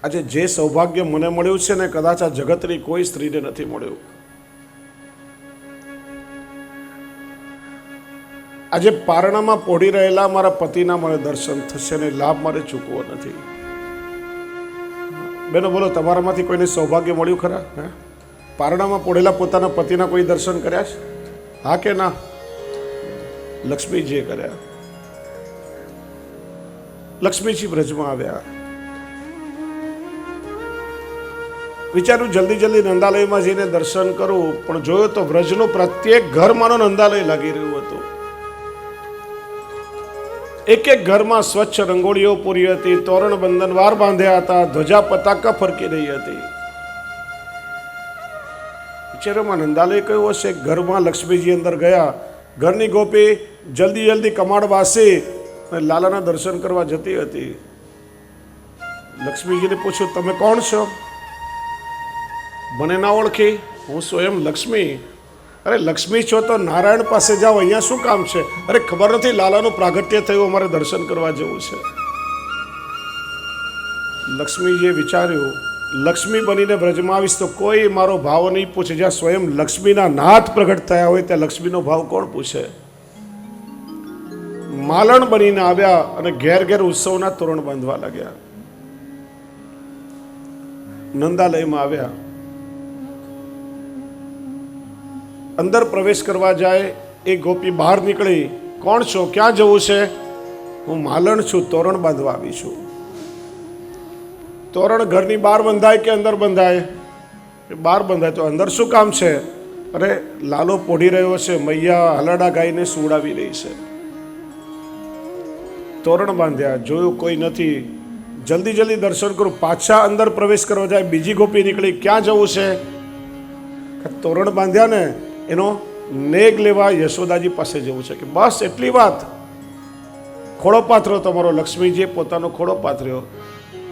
આજે જે સૌભાગ્ય મને મળ્યું છે ને કદાચ આ જગતની કોઈ સ્ત્રીને નથી મળ્યું. આજે પારણામાં પોઢી રહેલા મારા પતિના મને દર્શન થશે ને લાભ મારે ચૂકવો નથી. બેનો બોલો, તમારામાંથી કોઈને સૌભાગ્ય મળ્યું ખરા? હે, પારણામાં પોઢેલા પોતાના પતિના કોઈ દર્શન કર્યા છે? હા કે ના? લક્ષ્મીજીએ કર્યા. લક્ષ્મીજી બ્રજમાં આવ્યા. વિચાર્યું જલ્દી જલ્દી નંદાલયમાં જઈને દર્શન કરું, પણ જોયો તો વ્રજનું પ્રત્યેક ઘર માનો નંદાલય લાગી રહ્યું હતું. એક એક ઘરમાં સ્વચ્છ રંગોળીઓ પૂરી હતી, તોરણ બંધનવાર બાંધ્યા હતા, ધ્વજા પતાકા ફરકી રહી હતી. વિચારોમાં નંદાલય કયું હશે? ઘરમાં લક્ષ્મીજી અંદર ગયા. ઘરની ગોપી જલ્દી જલ્દી કમાડ વાસી અને લાલાના દર્શન કરવા જતી હતી. લક્ષ્મીજીને પૂછ્યું, તમે કોણ છો? મને ના ઓળખી? હું સ્વયં લક્ષ્મી. અરે લક્ષ્મી છો તો નારાયણ પાસે જાઓ, અહીંયા શું કામ છે? અરે ખબર નથી લાલાનું પ્રાગટ્ય થયું, અમારે દર્શન કરવા જવું છે. લક્ષ્મીજીએ વિચાર્યું, લક્ષ્મી બનીને બ્રજમાં આવીશ તો કોઈ મારો ભાવ નહીં પૂછે. જ્યાં સ્વયં લક્ષ્મીના નાથ પ્રગટ થયા હોય ત્યાં લક્ષ્મીનો ભાવ કોણ પૂછે? માલણ બનીને આવ્યા અને ઘેર ઘેર ઉત્સવના તોરણ બાંધવા લાગ્યા. નંદાલયમાં આવ્યા. અંદર પ્રવેશ કરવા જાય એ ગોપી બહાર નીકળી. કોણ છો? ક્યાં જવું છે? હું માલણ છું, તોરણ બાંધવા આવી છું. તોરણ ઘરની બહાર બંધાય કે અંદર બંધાય? બહાર બંધાય. તો અંદર શું કામ છે? અરે લાલો પોઢી રહ્યો છે, મૈયા હલડા ગાઈને સુવડાવી રહી છે. તોરણ બાંધ્યા, જોયું કોઈ નથી. જલ્દી જલ્દી દર્શન કરું, પાછા અંદર પ્રવેશ કરવા જાય. બીજી ગોપી નીકળી. ક્યાં જવું છે? તોરણ બાંધ્યા ને એનો નેગ લેવા યશોદાજી પાસે જવું છે. કે બસ એટલી વાત? ખોળો પાથરો તમારો. લક્ષ્મીજીએ પોતાનો ખોળો પાથર્યો.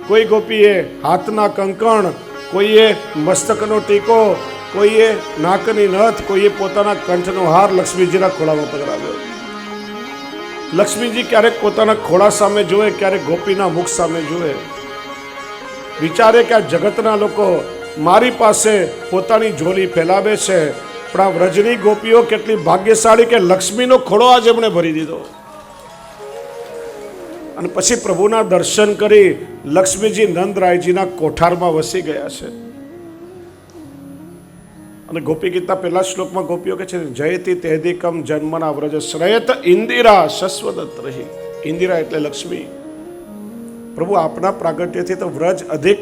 કોઈ ગોપીએ હાથના કંકણ, કોઈએ મસ્તકનો ટીકો, કોઈએ નાકની નથ, કોઈએ પોતાના કંઠનો હાર લક્ષ્મીજીના ખોળામાં પધરાવ્યો. લક્ષ્મીજી ક્યારેક પોતાના ખોળા સામે જોવે, ક્યારેક ગોપીના મુખ સામે જોવે. વિચારે કે આ જગતના લોકો મારી પાસે પોતાની ઝોલી ફેલાવે છે, પણ આ વ્રજની ગોપીઓ કેટલી ભાગ્યશાળી કે લક્ષ્મીનો ખોળો આજે એમણે ભરી દીધો. અને પછી પ્રભુના દર્શન કરી લક્ષ્મીજી નંદરાયજીના કોઠારમાં વસી ગયા છે. અને ગોપી ગીતા પહેલા શ્લોકમાં ગોપીઓ કહે છે, જયતિ તેદિકમ જન્મના વ્રજ શ્રેયત ઇન્દિરા શશ્વદત્ત રહી. ઇન્દિરા એટલે લક્ષ્મી. પ્રભુ આપના પ્રાગટ્યથી તો વ્રજ અધિક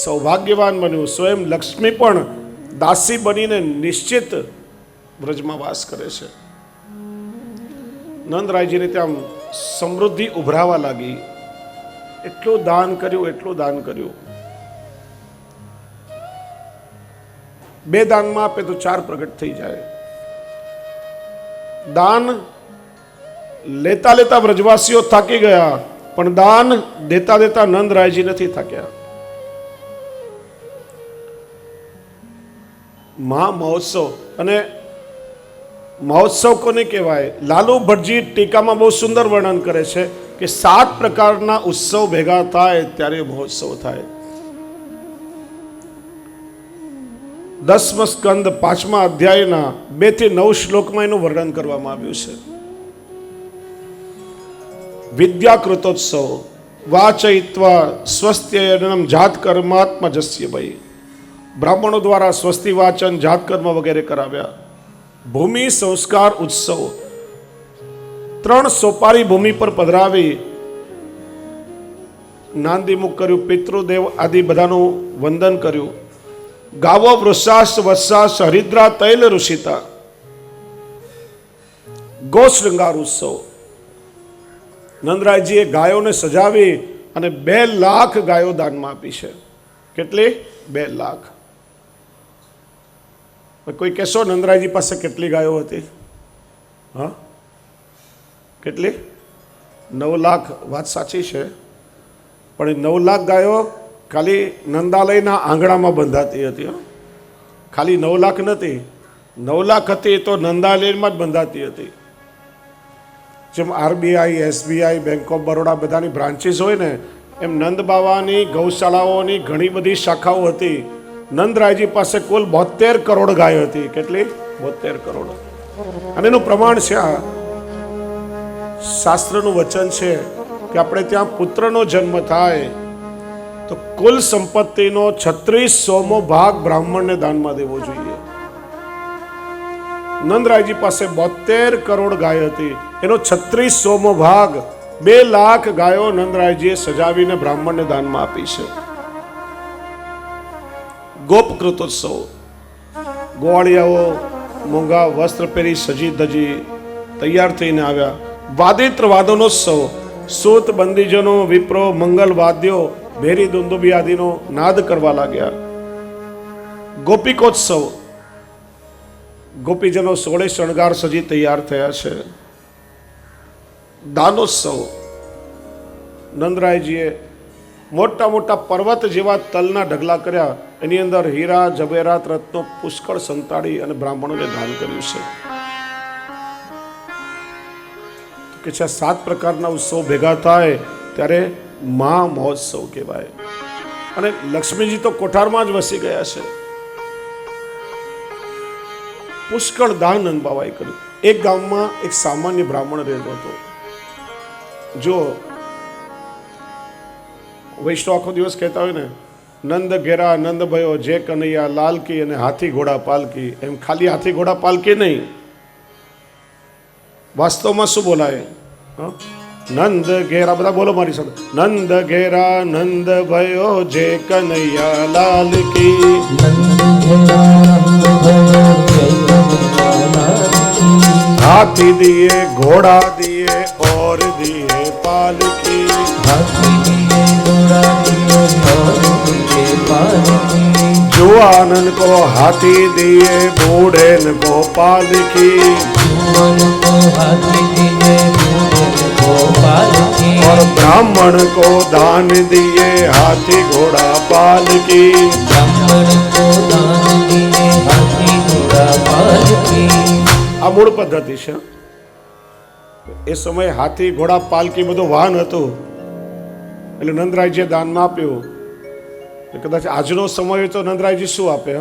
સૌભાગ્યવાન બન્યું. સ્વયં લક્ષ્મી પણ દાસી બનીને નિશ્ચિત વ્રજમાં વાસ કરે છે. નંદરાયજીને ત્યાં સમૃદ્ધિ ઉભરાવા લાગી. એટલું દાન કર્યું, એટલું દાન કર્યું. 2 દાનમાં આપે તો 4 પ્રગટ થઈ જાય. દાન લેતા લેતા વ્રજવાસીઓ થાકી ગયા, પણ દાન દેતા દેતા નંદરાયજી નથી થાક્યા. મહા મહોત્સવ. અને મહોત્સવ કોને કહેવાય? લાલુ ભટજી ટીકામાં બહુ સુંદર વર્ણન કરે છે કે 7 પ્રકારના ઉત્સવ ભેગા થાય ત્યારે મહોત્સવ થાય. 10મા સ્કંદ 5મા અધ્યાયના 2 થી 9 શ્લોકમાં એનું વર્ણન કરવામાં આવ્યું છે. વિદ્યાકૃતોત્સવ વાચયિત્વા સ્વસ્ત્યયનમ જાત કર્માત્મજસ્ય ભય. બ્રાહ્મણો દ્વારા સ્વસ્તિ વાચન, જાતકર્મ વગેરે કરાવ્યા. ભૂમિ સંસ્કાર ઉત્સવ. 3 સોપારી ભૂમિ પર પધરાવી નાંદીમુખ કર્યું, પિતૃદેવ આદિ બધાનું વંદન કર્યું. ગાવો વૃષાશ વત્સાશ હરિદ્રા તૈલ ઋષિતા. ગો શૃંગાર ઉત્સવ. નંદરાયજીએ ગાયોને સજાવી અને 2 લાખ ગાયો દાનમાં આપી છે. કેટલી? 2 લાખ. કોઈ કહેશો નંદરાયજી પાસે કેટલી ગાયો હતી? હા, કેટલી? 9 લાખ. વાત સાચી છે, પણ એ 9 લાખ ગાયો ખાલી નંદાલયના આંગણામાં બંધાતી હતી. ખાલી 9 લાખ નથી. 9 લાખ હતી તો નંદાલયમાં જ બંધાતી હતી. જેમ RBI, SBI, bank of Baroda બધાની બ્રાન્ચીસ હોય ને, એમ નંદ બાવાની ગૌશાળાઓની ઘણી બધી શાખાઓ હતી. નંદરાયજી પાસે કુલ 72 કરોડ ગાયો હતી. કેટલી? 72 કરોડ. અને એનું પ્રમાણ છે આ શાસ્ત્રનું વચન છે કે આપણે ત્યાં પુત્રનો જન્મ થાય તો કુલ સંપત્તિનો 3600મો ભાગ બ્રાહ્મણને દાનમાં દેવો જોઈએ. નંદરાયજી પાસે 72 કરોડ ગાય હતી. એનો 3600મો ભાગ 2 લાખ ગાયો નંદરાયજીએ સજાવીને બ્રાહ્મણને દાનમાં આપી છે. ગોપકૃતોત્સવ, ગોવાળિયાઓ મોંઘા વસ્ત્ર પહેરી સજી ધજી તૈયાર થઈને આવ્યા. વાદિત્ર વાદનોત્સવ, સૂત બંદીજનો વિપ્રો મંગલ વાદ્યો ભેરી દુંદુબી આદિનો નાદ કરવા લાગ્યા. ગોપિકોત્સવ, ગોપીજનો સોળે શણગાર સજી તૈયાર થયા છે. દાનોત્સવ, નંદરાયજીએ મોટા મોટા પર્વત જેવા તલના ઢગલા કર્યા. એની અંદર હીરા જવેરાત રત્નો પુષ્કળ સંતાડી અને બ્રાહ્મણોને દાન કર્યું છે. કે છે 7 પ્રકારના ઉત્સવ ભેગા થાય ત્યારે મહા મહોત્સવ કહેવાય. અને લક્ષ્મીજી તો કોઠારમાં જ વસી ગયા છે. પુષ્કળ દાન નંદબાવાએ કર્યું. એક ગામમાં એક સામાન્ય બ્રાહ્મણ રહેતો હતો. જો વૈષ્ણવ આખો દિવસ કહેતા હોય ને, નંદ ઘેરા નંદ ભયો જે કનૈયા લાલકી અને હાથી ઘોડા પાલકી, એમ ખાલી હાથી ઘોડા પાલકી નહીં, વાસ્તવમાં શું બોલાય? નંદ ઘેરા, બધા બોલો મારી સાથે, નંદ ઘેરા નંદ ભયો જે કનૈયા લાલ કી, હાથી દિए घोड़ा दिए और दिए पालकी, जुआनन को हाथी दिए बूढ़ेन को पालकी, और ब्राह्मण को दान दिए हाथी घोड़ा पालकी, આ મૂળ પદ્ધતિ છે. એ સમયે હાથી ઘોડા પાલકી બધું વાહન હતું. એટલે નંદરાયજીએ દાનમાં આપ્યું. કદાચ આજનો સમય હોય તો નંદરાયજી શું આપે?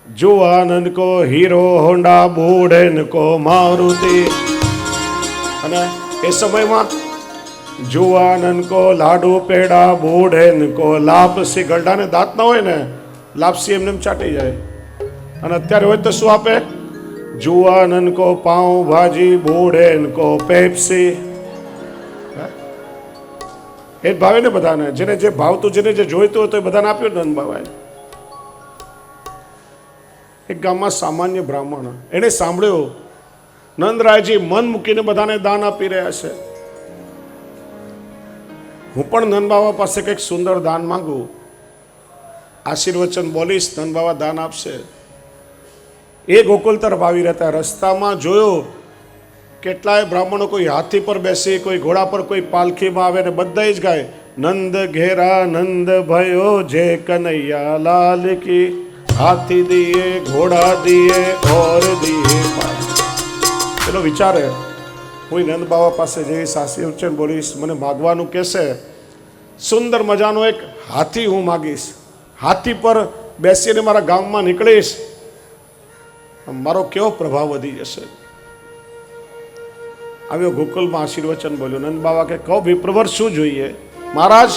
જુવાનન કો હીરો હોન્ડા બૂઢેન કો મારુતિ. અને એ સમયમાં જુવાનન કો લાડુ પેડા બૂઢેન કો લાપસી. ગરડાને દાંત ના હોય ને, લાપસી એમને ચાટી જાય. અને અત્યારે હોય તો શું આપે? જુવાનન કો પાઉં ભાજી બૂઢેન કો પેપ્સી. એ ભાવે ને બધાને, જેને જે ભાવતું, જેને જે જોઈતું હોય તો એ બધાને આપ્યું નંદ બાબાએ. એક ગામમાં સામાન્ય બ્રાહ્મણ, એને સાંભળ્યું નંદરાયજી મન મૂકીને બધાને દાન આપી રહ્યા છે. હું પણ નંદ બાબા પાસે કંઈક સુંદર દાન માંગુ, આશીર્વચન બોલીશ, નંદ બાબા દાન આપશે. એ ગોકુલ તરફ આવી રહેતા. રસ્તામાં જોયો કેટલાય બ્રાહ્મણો કોઈ હાથી પર બેસી, કોઈ ઘોડા પર, કોઈ પાલખીમાં આવે ને બધા જ ગાય નંદ ઘેરા નંદ ભયો જે કનૈયા લાલ કી, હાથી દિએ ઘોડા દિએ ઓર દિએ. પેલો વિચારે હું નંદ બાબા પાસે જઈશ, આશીર્વચન બોલીશ, મને માગવાનું કહેશે, સુંદર મજાનો એક હાથી હું માગીશ, હાથી પર બેસીને મારા ગામમાં નીકળીશ, મારો કેવો પ્રભાવ વધી જશે. આવ્યો ગોકુલમાં, આશીર્વચન બોલ્યો. નંદ બાબા કે કહો વિપ્રવર શું જોઈએ? મહારાજ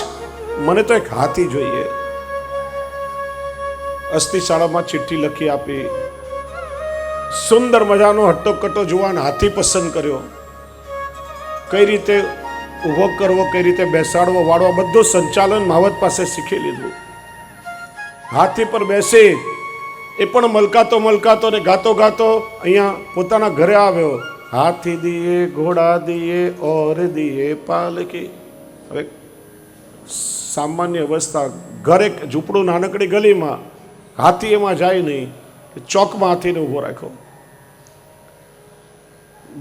મને તો એક હાથી જોઈએ. અસ્થિશાળામાં ચિઠ્ઠી લખી આપી. સુંદર મજાનો હટ્ટો જુવાન હાથી પસંદ કર્યો. કઈ રીતે ઊભો કરવો, કઈ રીતે બેસાડવો, વાળવો, બધું સંચાલન માવત પાસે શીખી લીધું. હાથી પર બેસી એ પણ મલકાતો ને ગાતો અહીંયા પોતાના ઘરે આવ્યો. હાથી દિએ ઘોડા દિએ ઓર દિએ પાલકી. હવે સામાન્ય અવસ્થા, ઘરે ઝૂંપડું નાનકડી ગલીમાં, હાથી એમાં જાય નહીં. ચોકમાં હાથીને ઊભો રાખ્યો.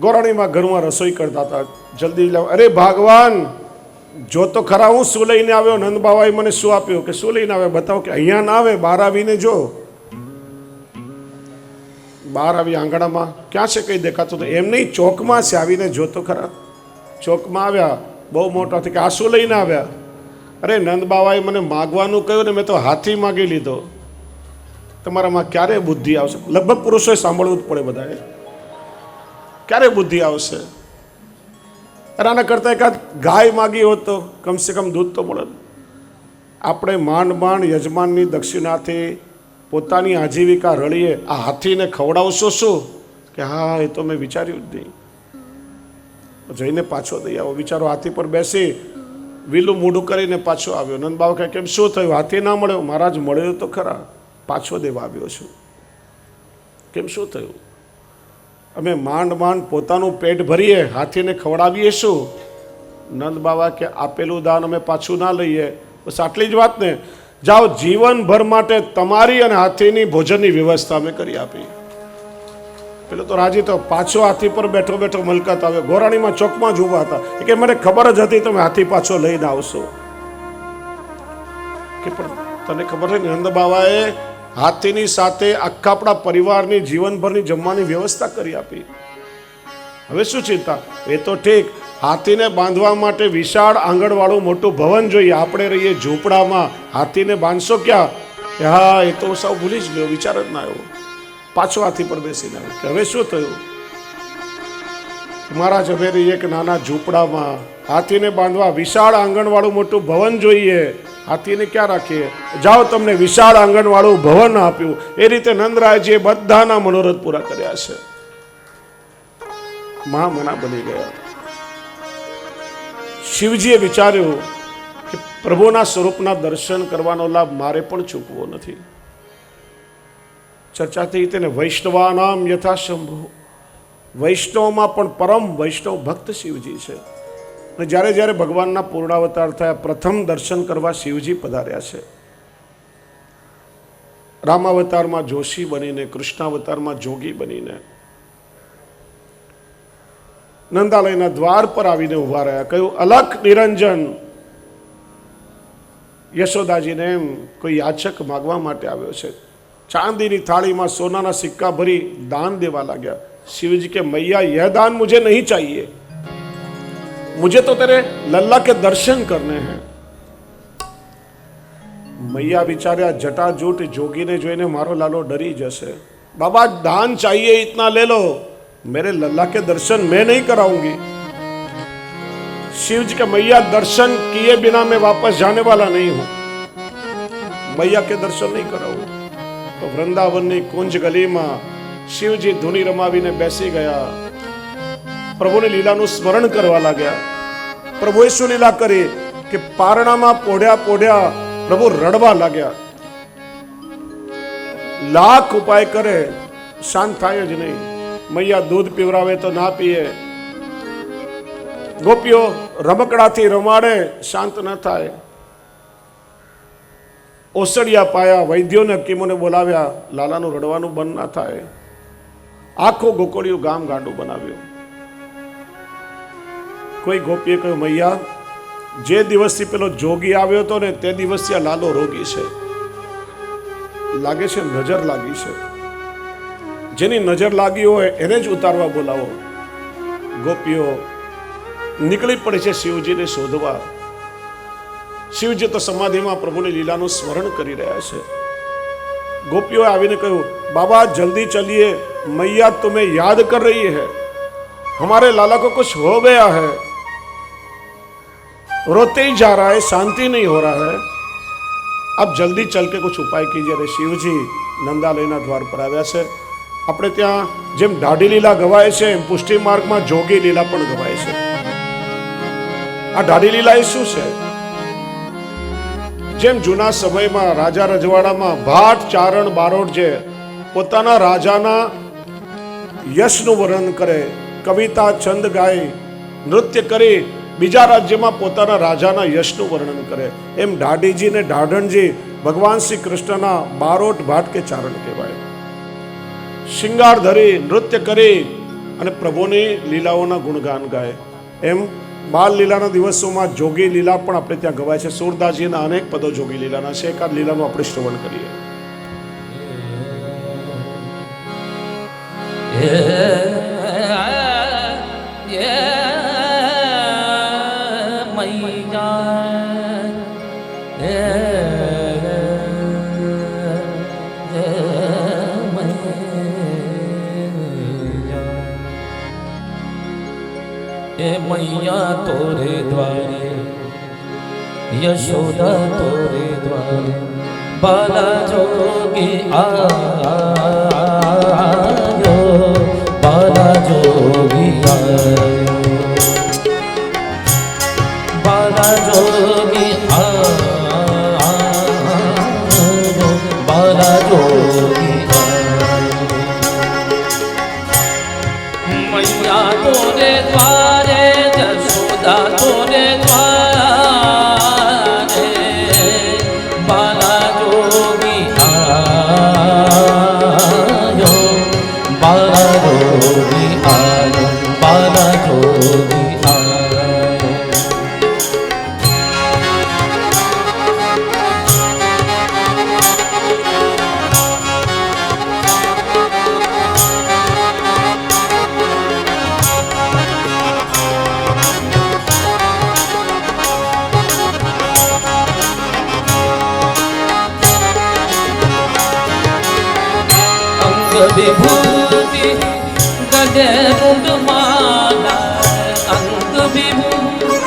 ગોરાણીમાં ઘરમાં રસોઈ કરતા હતા. જલ્દી લાવ. અરે ભગવાન, જો તો ખરા હું શું લઈને આવ્યો. નંદ બાબાએ મને શું આપ્યું? કે શું લઈને આવ્યો બતાવો. કે અહીંયા ના આવે, બહાર આવીને જો. બહાર આવી આંગણામાં ક્યાં છે કંઈ દેખાતું તો એમ નહીં, ચોકમાં છે, આવીને જોતો ખરા. ચોકમાં આવ્યા, બહુ મોટા થઈ કે આ શું લઈને આવ્યા? અરે નંદ બાવાએ મને માગવાનું કહ્યું ને મેં તો હાથી માગી લીધો. તમારામાં ક્યારે બુદ્ધિ આવશે? લગભગ પુરુષોએ સાંભળવું જ પડે બધાએ. ક્યારે બુદ્ધિ આવશે? અરે આના કરતાં એકાદ ગાય માગી હોત તો કમસે કમ દૂધ તો મળે. આપણે માંડ માંડ યજમાનની દક્ષિણાથી પોતાની આજીવિકા રળીએ, આ હાથીને ખવડાવશો શું? કે હા એ તો મેં વિચાર્યું જ નહીં. જઈને પાછો દઈ આવો. બિચારો હાથી પર બેસી વીલું મોઢું કરીને પાછો આવ્યો. નંદ બાવા કહે કેમ શું થયું? હાથી ના મળ્યો? મહારાજ મળ્યો તો ખરા, પાછો દેવા આવ્યો છું. કેમ શું થયું? અમે માંડ માંડ પોતાનું પેટ ભરીએ, હાથીને ખવડાવીએ શું? નંદ બાવા કે આપેલું દાન અમે પાછું ના લઈએ. બસ આટલી જ વાત ને. જાઓ, જીવનભર માટે તમારી અને હાથીની ભોજનની વ્યવસ્થા અમે કરી આપી. પેલો તો રાજી તો પાછો હાથી પર બેઠો બેઠો મલકાત આવ્યો. ગોરાણીમાં ચોકમાં જ ઊભા હતા. કે મને ખબર જ હતી તમે હાથી પાછો લઈને આવશો. કે પણ તને ખબર છે નંદ બાવાએ હાથીની સાથે આખા આપણા પરિવારની જીવનભરની જમવાની વ્યવસ્થા કરી આપી. હવે શું ચિંતા? એ તો ઠીક, હાથીને બાંધવા માટે વિશાળ આંગણવાળું મોટું ભવન જોઈએ. આપણે રહીએ ઝૂંપડામાં, હાથીને બાંધશો ક્યાં? હા એ તો સૌ ભૂલી જ ગયો, વિચાર જ ના આવ્યો. પાછો હાથી પર બેસીને આવ્યો. કે હવે શું થયું? મહારાજ હવે રહીએ એક નાના ઝૂંપડામાં, હાથીને બાંધવા વિશાળ આંગણવાળું મોટું ભવન જોઈએ. હાથીને ક્યાં રાખીએ? જાઓ, તમને વિશાળ આંગણવાળું ભવન આપ્યું. એ રીતે નંદરાયજીએ બધાના મનોરથ પૂરા કર્યા છે. મહામના બની ગયા. શિવજીએ વિચાર્યું કે પ્રભુના સ્વરૂપના દર્શન કરવાનો લાભ મારે પણ ચૂકવો નથી. ચર્ચા થઈ તેને વૈષ્ણવાનામ યથાશંભુ. વૈષ્ણવમાં પણ પરમ વૈષ્ણવ ભક્ત શિવજી છે. અને જ્યારે જ્યારે ભગવાનના પૂર્ણાવતાર થયા, પ્રથમ દર્શન કરવા શિવજી પધાર્યા છે. રામાવતારમાં જોશી બનીને, કૃષ્ણાવતારમાં જોગી બનીને નંદાલયના દ્વાર પર આવીને ઉભા રહ્યા. કહ્યું અલખ નિરંજન. યશોદાજીને એમ કોઈ યાચક માગવા માટે આવ્યો છે. ચાંદીની થાળીમાં સોનાના સિક્કા ભરી દાન દેવા લાગ્યા. शिवजी के मैया यह दान मुझे नहीं चाहिए, मुझे तो तेरे लल्ला के दर्शन करने हैं. मैया बिचार्या जटाजूट जोगी ने जोईने मारो लालो डरी जैसे. बाबा दान चाहिए इतना ले लो, मेरे लल्ला के दर्शन मैं नहीं कराऊंगी. शिव जी के मैया दर्शन किए बिना मैं वापस जाने वाला नहीं हूं, मैया के दर्शन नहीं कराऊं. तो वृंदावन ની કુંજ ગલીમાં શિવજી ધૂની રમાવીને બેસી ગયા. પ્રભુની લીલાનું સ્મરણ કરવા લાગ્યા. પ્રભુએ શું લીલા કરી કે પારણામાં પોઢ્યા પોઢ્યા પ્રભુ રડવા લાગ્યા. લાખ ઉપાય કરે શાંત થાય જ નહીં. મૈયા દૂધ પીવરાવે તો ના પીએ, ગોપીઓ રમકડાથી રમાડે શાંત ન થાય. ઓસડિયા પાયા, વૈદ્યોને હકીમોને બોલાવ્યા, લાલાનું રડવાનું બંધ ના થાય. આખો ગોકળિયું ગામ ગાંડું બનાવ્યું. કોઈ ગોપીએ કહ્યું મૈયા જે દિવસથી પેલો જોગી આવ્યો હતો ને તે દિવસથી આ લાલો રોગી છે, લાગે છે નજર લાગી છે. જેની નજર લાગી હોય એને જ ઉતારવા બોલાવો. ગોપીઓ નીકળી પડે છે શિવજીને શોધવા. શિવજી તો સમાધિમાં પ્રભુની લીલાનું સ્મરણ કરી રહ્યા છે. गोपियों आवीने कहूं बाबा जल्दी चलिए, मैया तुम्हें याद कर रही है, हमारे लाला को कुछ हो गया है, रोते ही जा रहा है, शांति नहीं हो रहा है, अब जल्दी चल के कुछ उपाय कीजिए. रे शिवजी नंदालयना द्वार पर आव्या छे. આપણે ત્યાં જેમ ઢાઢી લીલા ગવાય છે એમ પુષ્ટિ માર્ગમાં જોગી લીલા પણ ગવાય છે. આ ઢાઢી લીલા એ શું છે? જેમ જૂના સમયમાં રાજા રજવાડામાં ભાટ ચારણ બારોટ જે પોતાના રાજાના યશનું વર્ણન કરે, કવિતા છંદ ગાય, નૃત્ય કરી બીજા રાજ્યમાં પોતાના રાજાના યશનું વર્ણન કરે, એમ ઢાઢીજી ને ઢાઢણજી ભગવાન શ્રી કૃષ્ણના બારોટ ભાટ કે ચારણ કહેવાય. શિંગાર ધરી નૃત્ય કરી અને પ્રભુની લીલાઓના ગુણગાન ગાય. એમ બાલ લીલાના દિવસોમાં જોગી લીલા પણ આપણે ત્યાં ગવાય છે. સુરદાસજીના અનેક પદો જોગી લીલાના છે. એકાદ લીલાનું આપણે શ્રવણ કરીએ. मैया तोरे द्वारे, यशोदा तोरे द्वारे, बाला जोगी आयो, बाला जोगी आयो, बाला जोगी आयो, बाला जोगी आयो। मैया तोरे द्वारे, यशोदा तोरे द्वारे, बाला जोगी आयो, बाला जोगी आयो, बाला जोगी आयो। विभूति गले मुंडमाला, अंग विभूति,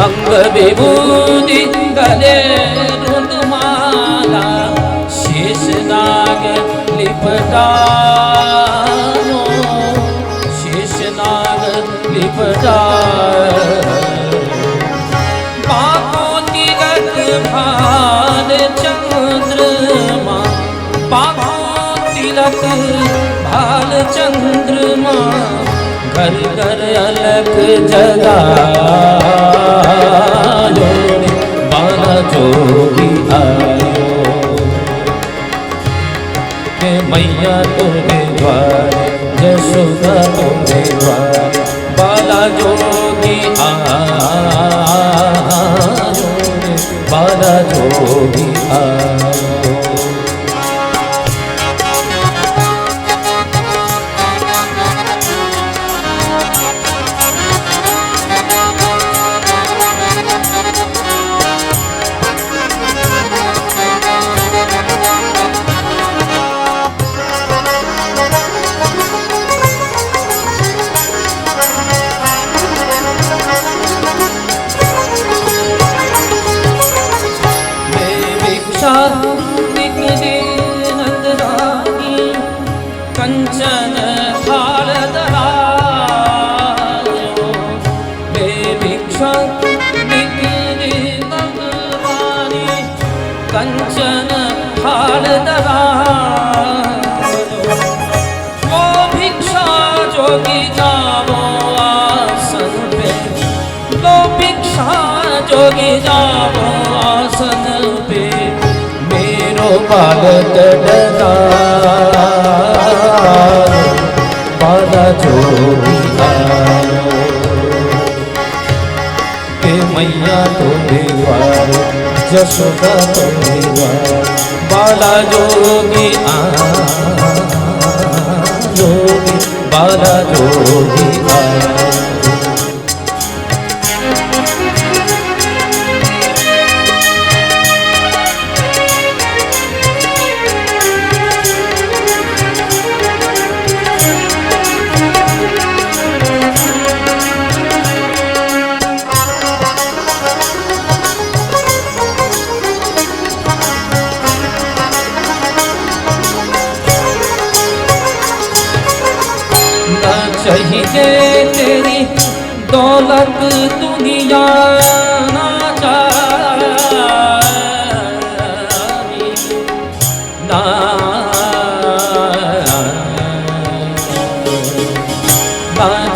अंग विभूति गले रुंडमाला, शेष नाग लिपटानो, शेष नाग लिपटानो, बाहों तिलक भाल चंद्रमा, बाहों तिलक भाल चंद्रमा, घर घर अलग जगायो, बाला जोगी आयो। मैया तोरे द्वारे, यशोदा तोरे द्वारे, बाला जोगी आयो, बाला जोगी आयो। निकले नंदरानी, कंचन थाल धरायो, बेभिक्षा निकले नंदरानी, कंचन थाल धरायो, वो भिक्षा जोगी जावो आसन पे, वो भिक्षा जोगी जावो आसन पे, बालक बाला जोगी आयो। के मैया तोरे द्वारे, यशोदा तोरे द्वारे, बाला जोगी आयो, बाला जोगी आयो। चाहिए तेरी दौलत दुनिया ना चाहिए, ना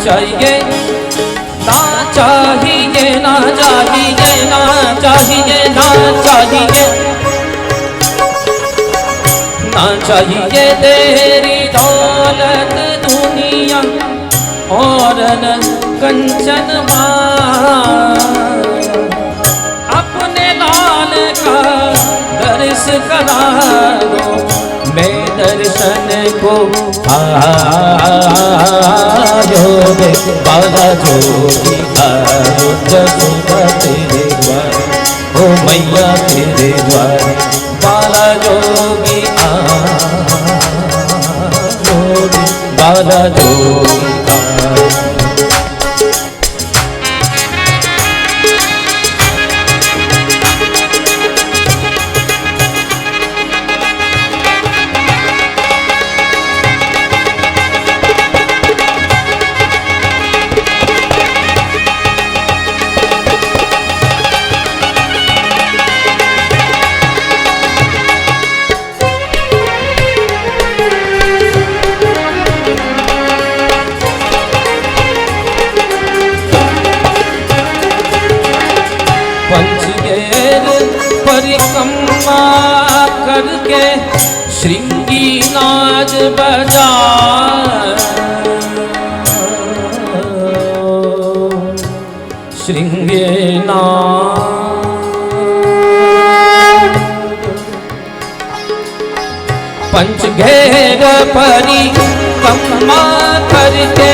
चाहिए, ना चाहिए, ना चाहिए, ना चाहिए, ना चाहिए, ना चाहिए तेरी दौलत दुनिया और न कंचन अपने लाल का दर्श करा दो, मैं दर्शन को आयो रे बाला जोगी आयो जसोदा तेरे द्वार ओ मैया तेरे द्वार बाला जोगी आयो रे बाला जोगी आयो। परिक्रमा करके श्रृंगी नाच बजा श्रृंगे पंचघेर परिक्रमा करके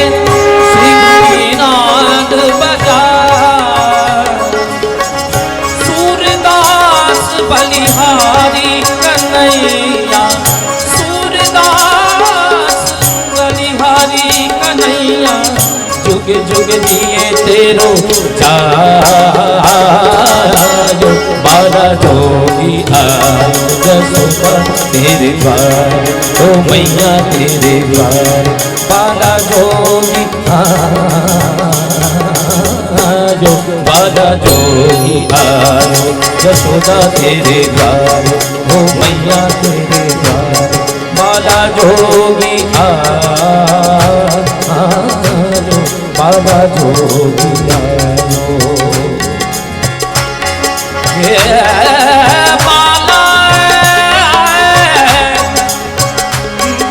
श्रृंगी नाच बजा बलिहारी कन्हैया सूरदास बलिहारी कन्हैया जुग जुग जिए तेरो जायो बाला जोगी आयो जसोदा तेरे द्वार ओ मैया तेरे द्वार बाला जोगी आयो बाला जोगी आयो जसोदा तेरे द्वार ओ मैया तेरे द्वार बाला जोगी आयो बाला जोगी आयो।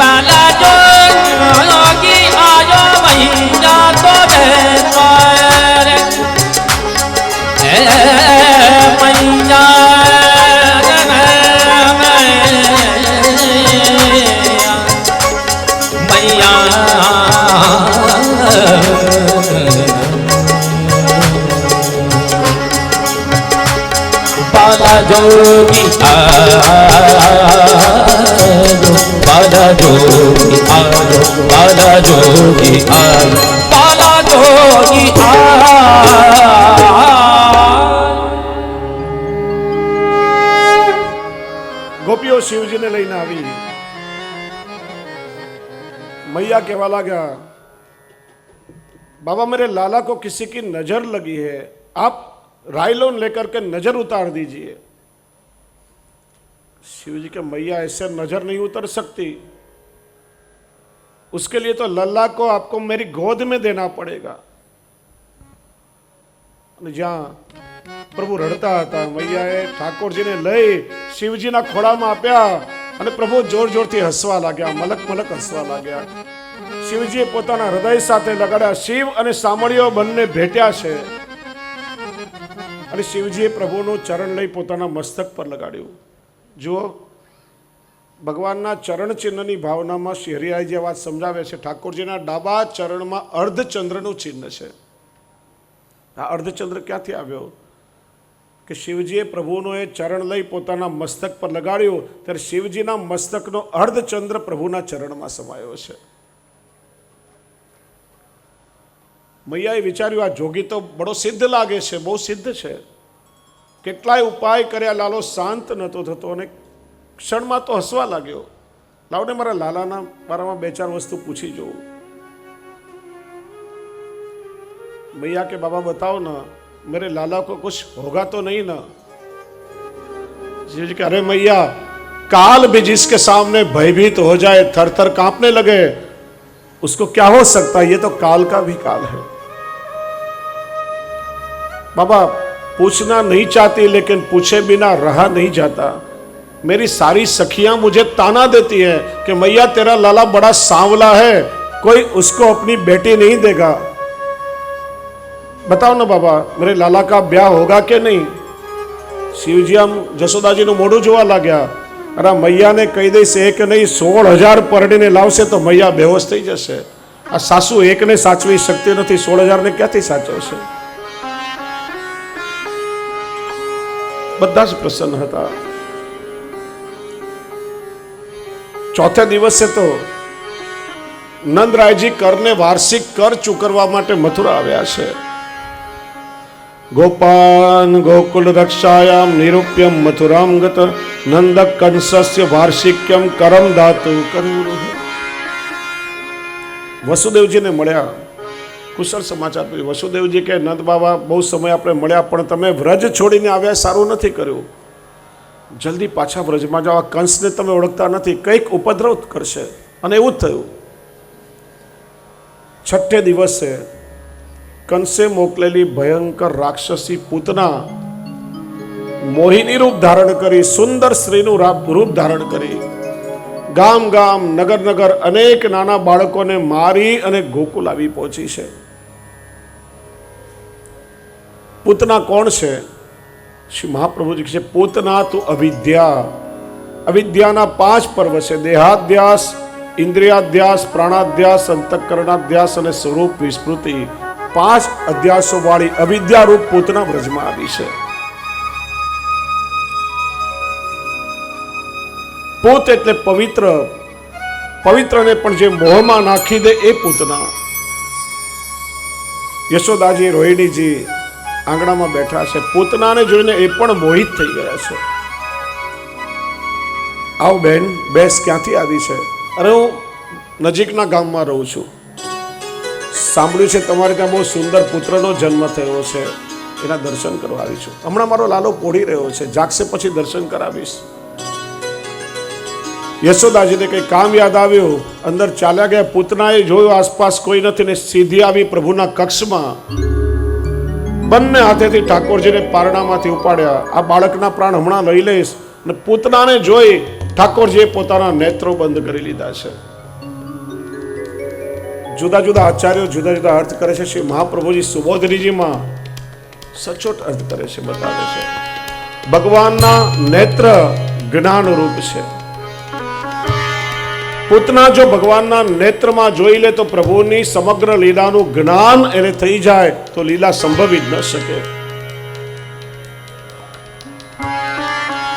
बाला जोगी आयो मैया तो बाला जोगी आयो बाला जोगी आयो बाला जोगी आयो बाला जोगी आयो। गोपियों शिवजी ने लईने आवी मैया कहवा लगा बाबा मेरे लाला को किसी की नजर लगी है, आप रायलोन लेकर के नजर उतार दीजिए। शिव जी के मैया ऐसे नजर नहीं उतर सकती, उसके लिए तो लल्ला को आपको मेरी गोद में देना पड़ेगा। જ્યાં પ્રભુ રડતા હતા મૈયાએ ઠાકોરજીને લઈ શિવજીના ખોળામાં આપ્યા અને પ્રભુ જોર જોરથી હસવા લાગ્યા, મલક મલક હસવા લાગ્યા। શિવજીએ પોતાના હૃદય સાથે લગાડ્યા। શિવ અને સામળીઓ બંને ભેટ્યા છે અને શિવજીએ પ્રભુનું ચરણ લઈ પોતાના મસ્તક પર લગાડ્યું। જુઓ ભગવાનના ચરણ ચિહ્નની ભાવનામાં શ્રી હરિરાયજી આ વાત સમજાવે છે। ઠાકોરજીના ડાબા ચરણમાં અર્ધચંદ્રનું ચિહ્ન છે। આ અર્ધચંદ્ર ક્યાંથી આવ્યો કે શિવજીએ પ્રભુનો એ ચરણ લઈ પોતાના મસ્તક પર લગાડ્યું ત્યારે શિવજીના મસ્તકનો અર્ધચંદ્ર પ્રભુના ચરણમાં સમાયો છે। મૈયાએ વિચાર્યું આ જોગી તો બડો સિદ્ધ લાગે છે, બહુ સિદ્ધ છે, કેટલાય ઉપાય કર્યા, લાલો શાંત નહોતો થતો અને ક્ષણમાં તો હસવા લાગ્યો। લાવને મારા લાલાના બારામાં બે ચાર વસ્તુ પૂછી જોઉં। मैया के बाबा बताओ ना मेरे लाला को कुछ होगा तो नहीं ना। जी अरे मैया काल भी जिसके सामने भयभीत हो जाए, थर थर कांपने लगे, उसको क्या हो सकता है, ये तो काल का भी काल है। बाबा पूछना नहीं चाहती लेकिन पूछे बिना रहा नहीं जाता। मेरी सारी सखियां मुझे ताना देती है कि मैया तेरा लाला बड़ा सांवला है, कोई उसको अपनी बेटी नहीं देगा। बताओ ना बाबा मेरे लाला का ब्याह होगा कि नहीं। शिवजी हम जसोदा जी નું મોઢું જોવા લાગ્યા અરે મૈયાને કહી દઈશ એક નહીં 16,000 પરણીને લાવશે તો મૈયા બેહોશ થઈ જશે. આ સાસુ એકને સાચવી શકતી નથી, 16,000 ને ક્યાંથી સાચવશે? બધા જ પ્રસન્ન હતા. ચોથે દિવસે તો નંદરાયજી કરને વાર્ષિક કર ચૂકવવા માટે મથુરા આવ્યા છે. ગોપાન ગોકુલ રક્ષાયામ નિરૂપ્યમ મથુરામ ગત નંદ કંસસ્ય વાર્ષિક્યમ કરમ દાતુ કરુરુહ. વસુદેવજીને મળ્યા, કુશળ સમાચાર પૂછ્યા. વસુદેવજી કે નંદ બાબા બહુ સમય આપણે મળ્યા, પણ તમે વ્રજ છોડીને આવ્યા, સારું નથી કર્યું. જલ્દી પાછા વ્રજમાં જાઓ. કંસને તમે ઓળખતા નથી, કંઈક ઉપદ્રવ કરશે. અને એવું જ થયું. છઠ્ઠે દિવસે કંસે મોકલેલી ભયંકર રાક્ષસી પૂતના મોહિની રૂપ ધારણ કરી, સુંદર સ્ત્રીનું રૂપ ધારણ કરી ગામ ગામ નગર નગર અનેક નાના બાળકોને મારી અને ગોકુલ આવી પહોંચી છે. પૂતના કોણ છે? શ્રી મહાપ્રભુજી કહે છે, પૂતના તું અવિદ્યા. અવિદ્યાના 5 પર્વ છે: દેહાધ્યાસ, ઇન્દ્રિયાધ્યાસ, પ્રાણાધ્યાસ, અંતઃકરણાધ્યાસ અને સ્વરૂપ વિસ્મૃતિ. 5 અધ્યાસો વાળી અવિદ્યા રૂપ પૂતના વ્રજમાં આવી છે. પૂત એટલે પવિત્ર, પવિત્રને પણ જે મોહમાં નાખી દે એ પૂતના. યશોદાજી, રોહિણીજી આંગણામાં બેઠા છે. પૂતનાને જોઈને એ પણ મોહિત થઈ ગયા છે. આવ બેન, બેસ. ક્યાંથી આવી છે? અરે હું નજીકના ગામમાં રહું છું. સાંભળ્યું છે તમારે ત્યાં બહુ સુંદર પુત્રનો જન્મ થયો છે, એના દર્શન કરવા આવી છું. હમણાં મારો લાલો પોઢી રહ્યો છે, જાગશે પછી દર્શન કરાવીશ. યશોદાજીને કંઈ કામ યાદ આવ્યું, અંદર ચાલ્યા ગયા. પૂતનાએ જોયું આસપાસ કોઈ નથી ને સીધી આવી પ્રભુના કક્ષમાં. બંને હાથેથી ઠાકોરજીને પારણામાંથી ઉપાડ્યા. આ બાળકના પ્રાણ હમણાં લઈ લઈશ. અને પૂતનાને જોઈ ઠાકોરજીએ પોતાના નેત્રો બંધ કરી લીધા છે. જુદા જુદા આચાર્યો જુદા જુદા અર્થ કરે છે. શ્રી મહાપ્રભુજી સુબોધનીજીમાં સચોટ અર્થ કરે છે, બતાવે છે. ભગવાનના નેત્ર જ્ઞાન રૂપ છે. પૂતના જો ભગવાનના નેત્રમાં જોઈ લે તો પ્રભુની સમગ્ર લીલાનું જ્ઞાન એને થઈ જાય તો લીલા સંભવી જ ન શકે.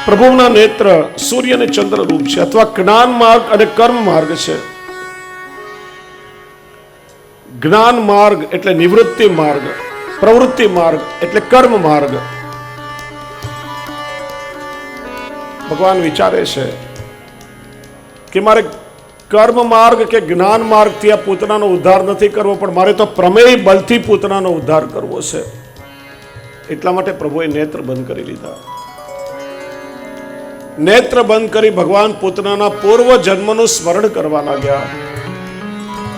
પ્રભુના નેત્ર સૂર્ય અને ચંદ્ર રૂપ છે, અથવા જ્ઞાન માર્ગ અને કર્મ માર્ગ છે. જ્ઞાન માર્ગ એટલે નિવૃત્તિ માર્ગ, પ્રવૃત્તિ માર્ગ એટલે કર્મ માર્ગ. ભગવાન વિચારે છે કે મારે કર્મ માર્ગ કે જ્ઞાન માર્ગથી આ પૂતનાનો ઉદ્ધાર નથી કરવો, પણ મારે તો પ્રમેય બલથી પૂતનાનો ઉદ્ધાર કરવો છે. એટલા માટે પ્રભુએ નેત્ર બંધ કરી લીધા. નેત્ર બંધ કરી ભગવાન પૂતનાના પૂર્વ જન્મનું સ્મરણ કરવા લાગ્યા.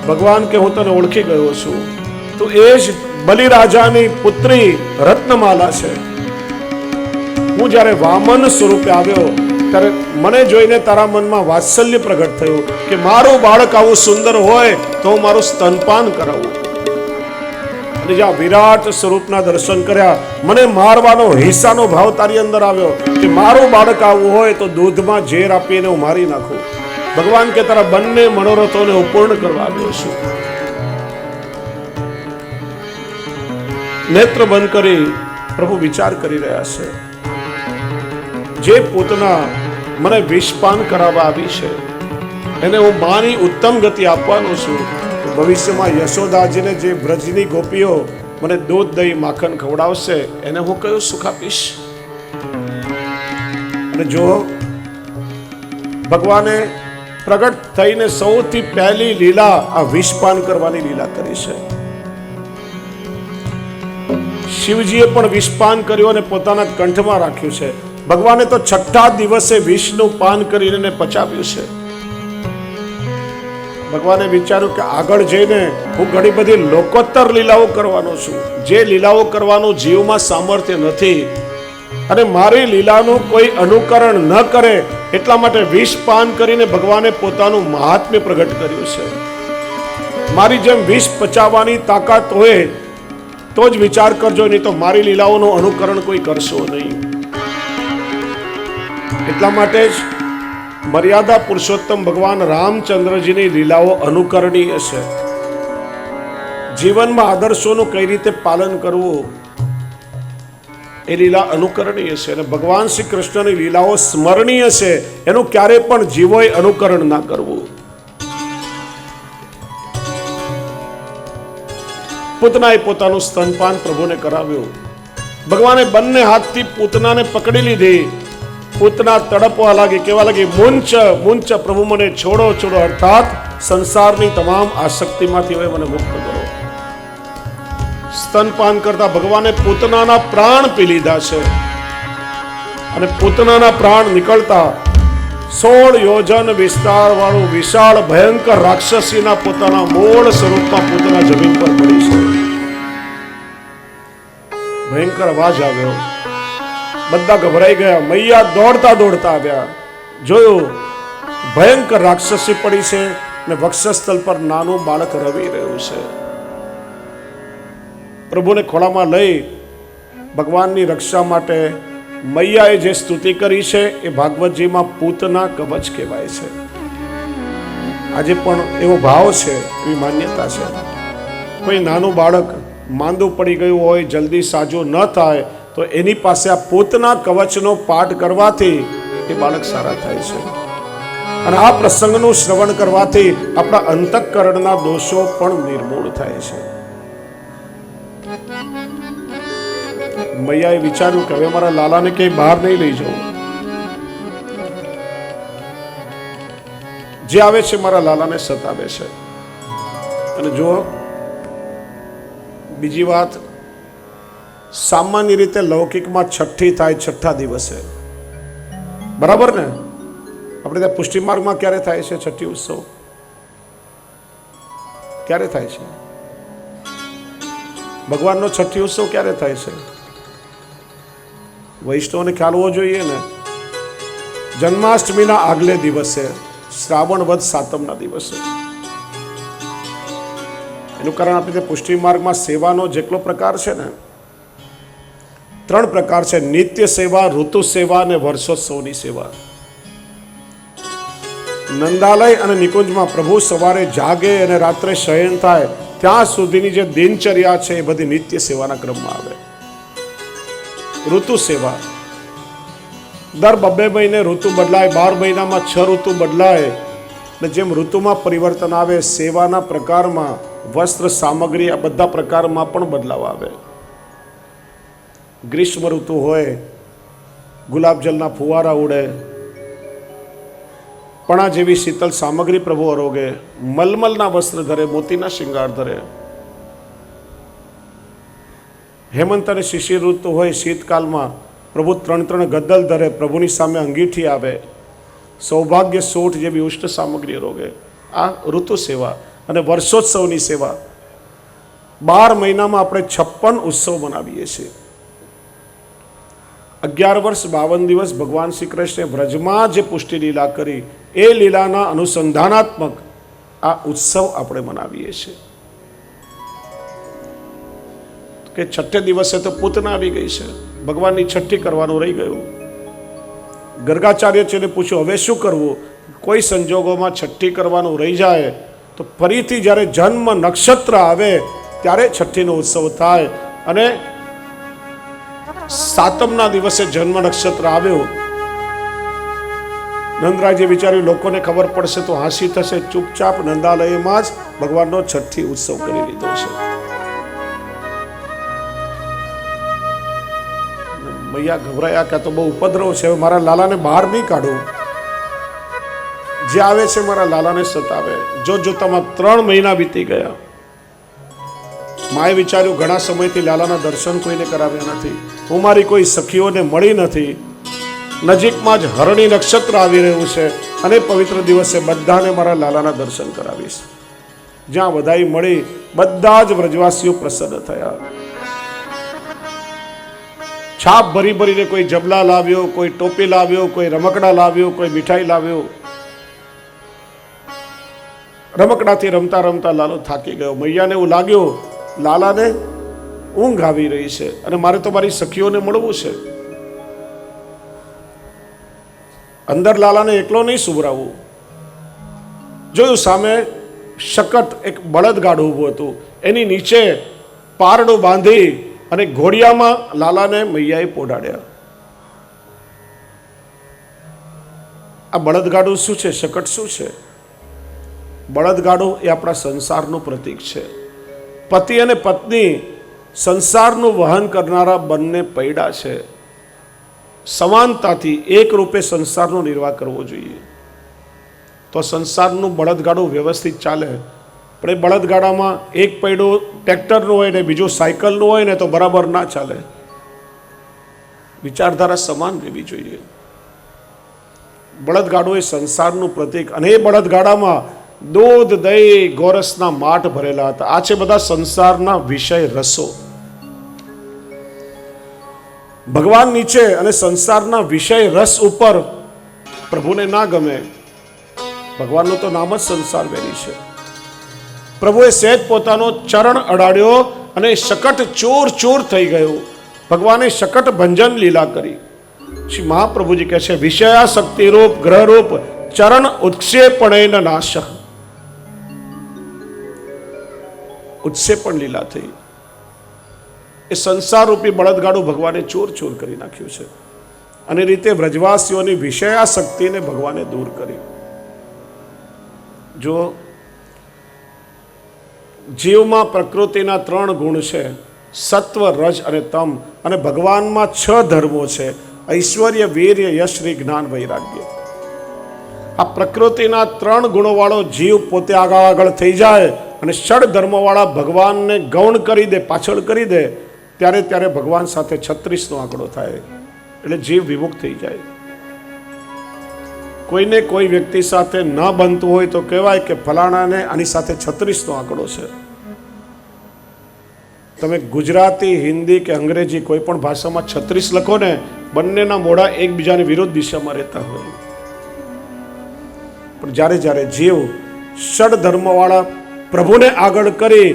ભગવાન કે હું તને ઓળખી ગયો છું, તું એ જ બલિરાજાની પુત્રી રત્નમાલા છે. હું જ્યારે વામન સ્વરૂપે આવ્યો ત્યારે મને જોઈને તારા મનમાં વાત્સલ્ય પ્રગટ થયું કે મારું બાળક આવું સુંદર હોય તો હું મારું સ્તનપાન કરાવું. અને જ્યાં વિરાટ સ્વરૂપના દર્શન કર્યા, મને મારવાનો હિસ્સાનો ભાવ તારી અંદર આવ્યો કે મારું બાળક આવું હોય તો દૂધમાં ઝેર આપીને હું મારી નાખું. ભગવાન કે તારા બંને મનોરથોને હું પૂર્ણ કરવા આવ્યો છું. નેત્ર બંધ કરી પ્રભુ વિચાર કરી રહ્યા છે. જે પૂતના મને વિષપાન કરાવવા આવી છે એને હું માની ઉત્તમ ગતિ આપવાનો છું. ભવિષ્યમાં યશોદાજીને જે વ્રજની ગોપીઓ મને દૂધ દહીં માખણ ખવડાવશે એને હું કયું સુખ આપીશ? અને જો ભગવાને પ્રગટ થઈને સૌથી પહેલી લીલા આ વિષપાન કરવાની લીલા કરી છે. શિવજીએ પણ વિષપાન કર્યું અને પોતાના કંઠમાં રાખ્યું છે. ભગવાને તો છઠ્ઠા દિવસે વિષનું પાન કરીને પચાવ્યું છે. ભગવાને વિચાર્યું કે આગળ જઈને હું ઘણી બધી લોકોત્તર લીલાઓ કરવાનો છું, જે લીલાઓ કરવાનું જીવમાં સામર્થ્ય નથી, અને મારી લીલાનું કોઈ અનુકરણ ન કરે એટલા માટે વિષ પાન કરીને ભગવાને પોતાનું મહાત્મ્ય પ્રગટ કર્યું છે. મારી જેમ વિષ પચાવવાની તાકાત હોય તો જ વિચાર કરજો, નહીં તો મારી લીલાઓનું અનુકરણ કોઈ કરશો નહીં. એટલા માટે જ મર્યાદા પુરુષોત્તમ ભગવાન રામચંદ્રજીની લીલાઓ અનુકરણીય છે. જીવનમાં આદર્શોનું કઈ રીતે પાલન કરવું એ લીલા અનુકરણીય છે, અને ભગવાન શ્રી કૃષ્ણની લીલાઓ સ્મરણીય છે. એનું ક્યારે પણ જીવોએ અનુકરણ ના કરવું. પૂતનાએ પોતાનું સ્તનપાન પ્રભુને કરાવ્યું. ભગવાને બંને હાથથી પૂતનાને પકડી લીધી. પૂતના તડપવા લાગી, કેવા લાગી, મુંચ મુંચ પ્રભુ મને છોડો છોડો, અર્થાત સંસારની તમામ આસક્તિમાંથી હવે મને મુક્ત કરો. સ્તનપાન કરતા ભગવાને પૂતનાના પ્રાણ પી લીધા છે, અને પૂતનાના પ્રાણ નીકળતા 16 યોજન વિસ્તાર વાળું વિશાળ ભયંકર રાક્ષસીના પોતાના મૂળ સ્વરૂપમાં પૂતના જમીન પર પડી છે. ભયંકર અવાજ આવ્યો, બધા ગભરાઈ ગયા. મૈયા દોડતા દોડતા આવ્યા, જોયું ભયંકર રાક્ષસી પડી છે અને વક્ષસ્થળ પર નાનું બાળક રવી રહ્યું છે. પ્રભુને ખોળામાં લઈ ભગવાનની રક્ષા માટે મૈયાએ જે સ્તુતિ કરી છે એ ભાગવતજીમાં પૂતના કવચ કહેવાય છે. આજે પણ એવો ભાવ છે, એવી માન્યતા છે. કોઈ નાનું બાળક માંદું પડી ગયું હોય, જલ્દી સાજો ન થાય, તો એની પાસે આ પૂતના કવચનો પાઠ કરવાથી એ બાળક સારા થાય છે. અને આ પ્રસંગનું શ્રવણ કરવાથી આપણા અંતઃકરણના દોષો પણ નિર્મૂળ થાય છે. મૈયાએ વિચાર્યું કે હવે મારા લાલાને ક્યાંય બહાર નહીં લઈ જવું. જે આવે છે મારા લાલાને સતાવે છે. અને જો બીજી વાત, સામાન્ય રીતે લૌકિકમાં છઠ્ઠી થાય છઠ્ઠા દિવસે, બરાબર ને? આપણે ત્યાં પુષ્ટિ માર્ગમાં ક્યારે થાય છે છઠ્ઠી ઉત્સવ? ક્યારે થાય છે? ભગવાનનો છઠ્ઠી ઉત્સવ ક્યારે થાય છે? વૈષ્ણવને ખ્યાલ હોવો જોઈએ ને. જન્માષ્ટમીના આગલે દિવસે, શ્રાવણ વદ સાતમના દિવસે. એનું કારણ આપણે ત્યાં પુષ્ટિ માર્ગમાં સેવાનો જેટલો પ્રકાર છે ને, 3 પ્રકાર છે: નિત્ય સેવા, ઋતુ સેવા અને વર્ષોત્સવની સેવા. નંદાલય અને નિકુંજમાં પ્રભુ સવારે જાગે અને રાત્રે શયન થાય ત્યાં સુધીની જે દિનચર્યા છે એ બધી નિત્ય સેવાના ક્રમમાં આવે. ઋતુ સેવા, દર 2 મહિને ઋતુ બદલાય, 12 મહિનામાં 6 ઋતુ બદલાય. અને જેમ ઋતુમાં પરિવર્તન આવે, સેવાના પ્રકારમાં, વસ્ત્ર સામગ્રી, આ બધા પ્રકારમાં પણ બદલાવ આવે. ગ્રીષ્મ ઋતુ હોય, ગુલાબજલના ફુવારા ઉડે, પણા જેવી શીતળ સામગ્રી પ્રભુ આરોગે, મલમલના વસ્ત્ર ધરે, મોતીના શિંગાર ધરે. હેમંત અને શિશિર ઋતુ હોય, શીતકાલમાં પ્રભુ 3 ગદ્દલ ધરે, પ્રભુની સામે અંગીઠી આવે, સૌભાગ્ય સોઠ જેવી ઉષ્ટ સામગ્રી આરોગે. આ ઋતુ સેવા. અને વર્ષોત્સવની સેવા, 12 મહિનામાં આપણે 56 ઉત્સવ મનાવીએ છીએ. 11 વર્ષ 52 દિવસ ભગવાન શ્રી કૃષ્ણે વ્રજમાં જે પુષ્ટિ લીલા કરી, એ લીલાના અનુસંધાનાત્મક આ ઉત્સવ આપણે મનાવીએ છીએ. કે છઠ્ઠે દિવસે તો પૂતના આવી ગઈ છે, ભગવાનની છઠ્ઠી કરવાનું રહી ગયું. ગર્ગાચાર્યજીને પૂછ્યું હવે શું કરવું? કોઈ સંજોગોમાં છઠ્ઠી કરવાનું રહી જાય તો ફરીથી જ્યારે જન્મ નક્ષત્ર આવે ત્યારે છઠ્ઠીનો ઉત્સવ થાય. અને સાતમના દિવસે જન્મ નક્ષત્ર આવ્યો. નંદરાયજી વિચાર્યું લોકોને ખબર પડશે તો હાંસી થશે, ચૂપચાપ નંદાલયમાં જ ભગવાનનો છઠ્ઠી ઉત્સવ કરી લીધો છે. મૈયા ગભરાયા કે તો બહુ ઉપદ્રવ છે, હવે મારા લાલાને બહાર નહીં કાઢું. જે આવે છે મારા લાલાને સતાવે. જોતામાં 3 મહિના વીતી ગયા. માએ વિચાર્યું ઘણા સમયથી લાલાના દર્શન કોઈને કરાવ્યા નથી, હું મારી કોઈ સખીઓને મળી નથી, નજીકમાં જ હરણી નક્ષત્ર આવી રહ્યું છે અને પવિત્ર દિવસે બધાને મારા લાલાના દર્શન કરાવીશ. જ્યાં વધાઈ મળી બધા જ વ્રજવાસીઓ પ્રસન્ન થયા. છાપ ભરી ભરીને કોઈ જબલા લાવ્યો, કોઈ ટોપી લાવ્યો, કોઈ રમકડા લાવ્યો, કોઈ મીઠાઈ લાવ્યો. રમકડાથી રમતા રમતા લાલો થાકી ગયો. મૈયાને એવું લાગ્યું લાલાને ઊંઘ આવી રહી છે અને મારે તો મારી સખીઓને મળવું છે. અંદર લાલાને એકલો નહીં સુવરાવવું. જોયું સામે શકટ એક બળદગાડું ઊભું હતું, એની નીચે પારડું બાંધી અને ઘોડિયામાં લાલાને મૈયાએ પોડાડ્યા. આ બળદગાડું શું છે? શકટ શું છે? બળદગાડું એ આપણા સંસારનું પ્રતીક છે. પતિ અને પત્ની સંસારનું વહન કરનારા બંને પૈડા છે. સમાનતાથી એક રૂપે સંસારનો નિર્વાહ કરવો જોઈએ, તો સંસારનું બળદગાડું વ્યવસ્થિત ચાલે. પણ એ બળદગાડામાં એક પૈડું ટ્રેક્ટરનું હોય ને બીજું સાયકલનું હોય ને તો બરાબર ના ચાલે. વિચારધારા સમાન રહેવી જોઈએ. બળદગાડું એ સંસારનું પ્રતીક, અને એ બળદગાડામાં દૂધ, દહીં, ગોરસના માઠ ભરેલા હતા. આ છે બધા સંસારના વિષય રસો. ભગવાન નીચે અને સંસારના વિષય રસ ઉપર પ્રભુને ના ગમે. ભગવાનનું તો નામ જ સંસાર વેરી છે. પ્રભુએ સહેજ પોતાનો ચરણ અડાડ્યો અને શકટ ચોર ચોર થઈ ગયું. ભગવાને શકટ ભંજન લીલા કરી. શ્રી મહાપ્રભુજી કહે છે, વિષયાશક્તિ રૂપ ગ્રહ રૂપ ચરણ ઉત્ક્ષેપણ નાશ. ઉત્ક્ષેપણ લીલા થઈ. એ સંસાર રૂપી બળદગાડું ભગવાને ચોર ચોર કરી નાખ્યું છે. અને રીતે વ્રજવાસીઓની વિષયાશક્તિને ભગવાને દૂર કરી. જો જીવમાં પ્રકૃતિના 3 ગુણ છે, સત્વ, રજ અને તમ. અને ભગવાનમાં 6 ધર્મો છે, ઐશ્વર્ય, વીર્ય, યશ, શ્રી, જ્ઞાન, વૈરાગ્ય. આ પ્રકૃતિના 3 ગુણોવાળો જીવ પોતે આગળ થઈ જાય અને ષડ ધર્મવાળા ભગવાનને ગૌણ કરી દે, પાછળ કરી દે, ત્યારે ભગવાન સાથે 36નો આંકડો થાય. એટલે જીવ વિમુખ થઈ જાય. કોઈને કોઈ વ્યક્તિ સાથે ન બનતું હોય તો કહેવાય કે ફલાણાને આની સાથે 36નો આંકડો છે. તમે ગુજરાતી, હિન્દી કે અંગ્રેજી કોઈ પણ ભાષામાં 36 લખો ને, બંનેના મોઢા એકબીજાની વિરુદ્ધ દિશામાં રહેતા હોય. પણ જ્યારે જીવ ષડ ધર્મવાળા પ્રભુને આગળ કરી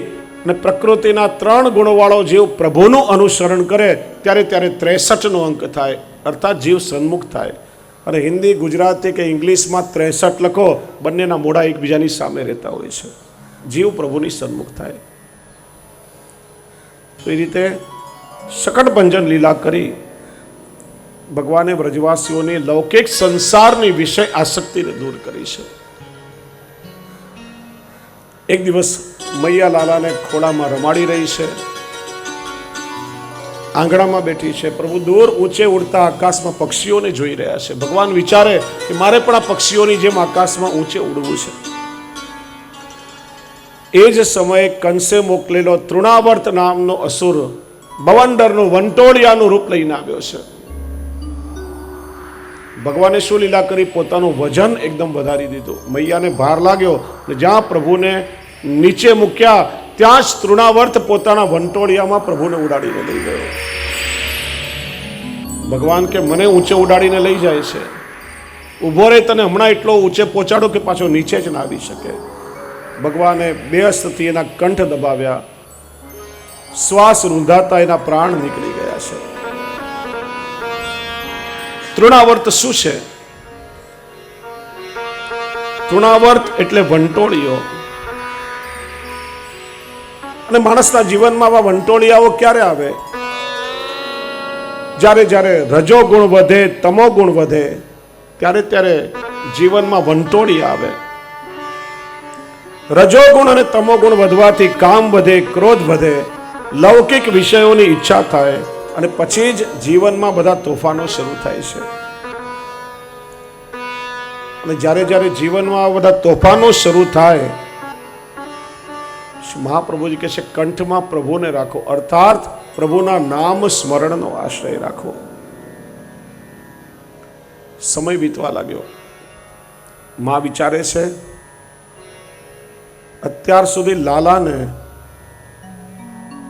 અને પ્રકૃતિના 3 ગુણોવાળો જીવ પ્રભુનું અનુસરણ કરે, ત્યારે 63નો અંક થાય. અર્થાત જીવ સન્મુખ થાય. અને હિન્દી, ગુજરાતી કે ઇંગ્લિશમાં 63 લખો, બંનેના મોઢા એકબીજાની સામે રહેતા હોય છે. જીવ પ્રભુની સન્મુખ થાય. તો એ રીતે શકટ ભંજન લીલા કરી ભગવાને વ્રજવાસીઓની લૌકિક સંસારની વિષય આસક્તિને દૂર કરી છે. એક દિવસ મૈયા લાલાને ખોળામાં રમાડી રહી છે, આંગણામાં બેઠી છે. પ્રભુ દૂર ઊંચે ઉડતા આકાશમાં પક્ષીઓને જોઈ રહ્યા છે. ભગવાન વિચારે કે મારે પણ આ પક્ષીઓની જેમ આકાશમાં ઊંચે ઉડવું છે. એ જ સમયે કંસે મોકલેલો તૃણાવર્ત નામનો અસુર બવંડરનું, વંટોળિયાનું રૂપ લઈને આવ્યો છે. ભગવાને શું લીલા કરી? પોતાનું વજન એકદમ વધારી દીધું. મૈયાને ભાર લાગ્યો, જ્યાં પ્રભુને નીચે મૂક્યા ત્યાં જ તૃણાવર્ત પોતાના વંટોળિયામાં પ્રભુને ઉડાડીને લઈ ગયો. ભગવાન કે મને ઊંચે ઉડાડીને લઈ જાય છે, ઊભો રહે, તને હમણાં એટલો ઊંચે પહોંચાડો કે પાછો નીચે જ ના આવી શકે. ભગવાને 2 હસ્તથી એના કંઠ દબાવ્યા. શ્વાસ રૂંધાતા એના પ્રાણ નીકળી ગયા છે. તૃણાવર્ત શું છે? તૃણાવર્ત એટલે વંટોળિયો. અને માણસના જીવનમાં આવા વંટોળિયાઓ ક્યારે આવે? જ્યારે રજો ગુણ વધે, તમો ગુણ વધે, ત્યારે જીવનમાં વંટોળિયા આવે. રજોગુણ અને તમોગુણ વધવાથી કામ વધે, ક્રોધ વધે, લૌકિક વિષયોની ઈચ્છા થાય, અને પછી જ જીવનમાં બધા તોફાનો શરૂ થાય છે. અને જ્યારે જીવનમાં આ બધા તોફાનો શરૂ થાય, મહાપ્રભુજી કહે છે, કંઠમાં પ્રભુને રાખો, અર્થાત પ્રભુના નામ સ્મરણનો આશ્રય રાખો. સમય વીતવા લાગ્યો. માં વિચારે છે, અત્યાર સુધી લાલાને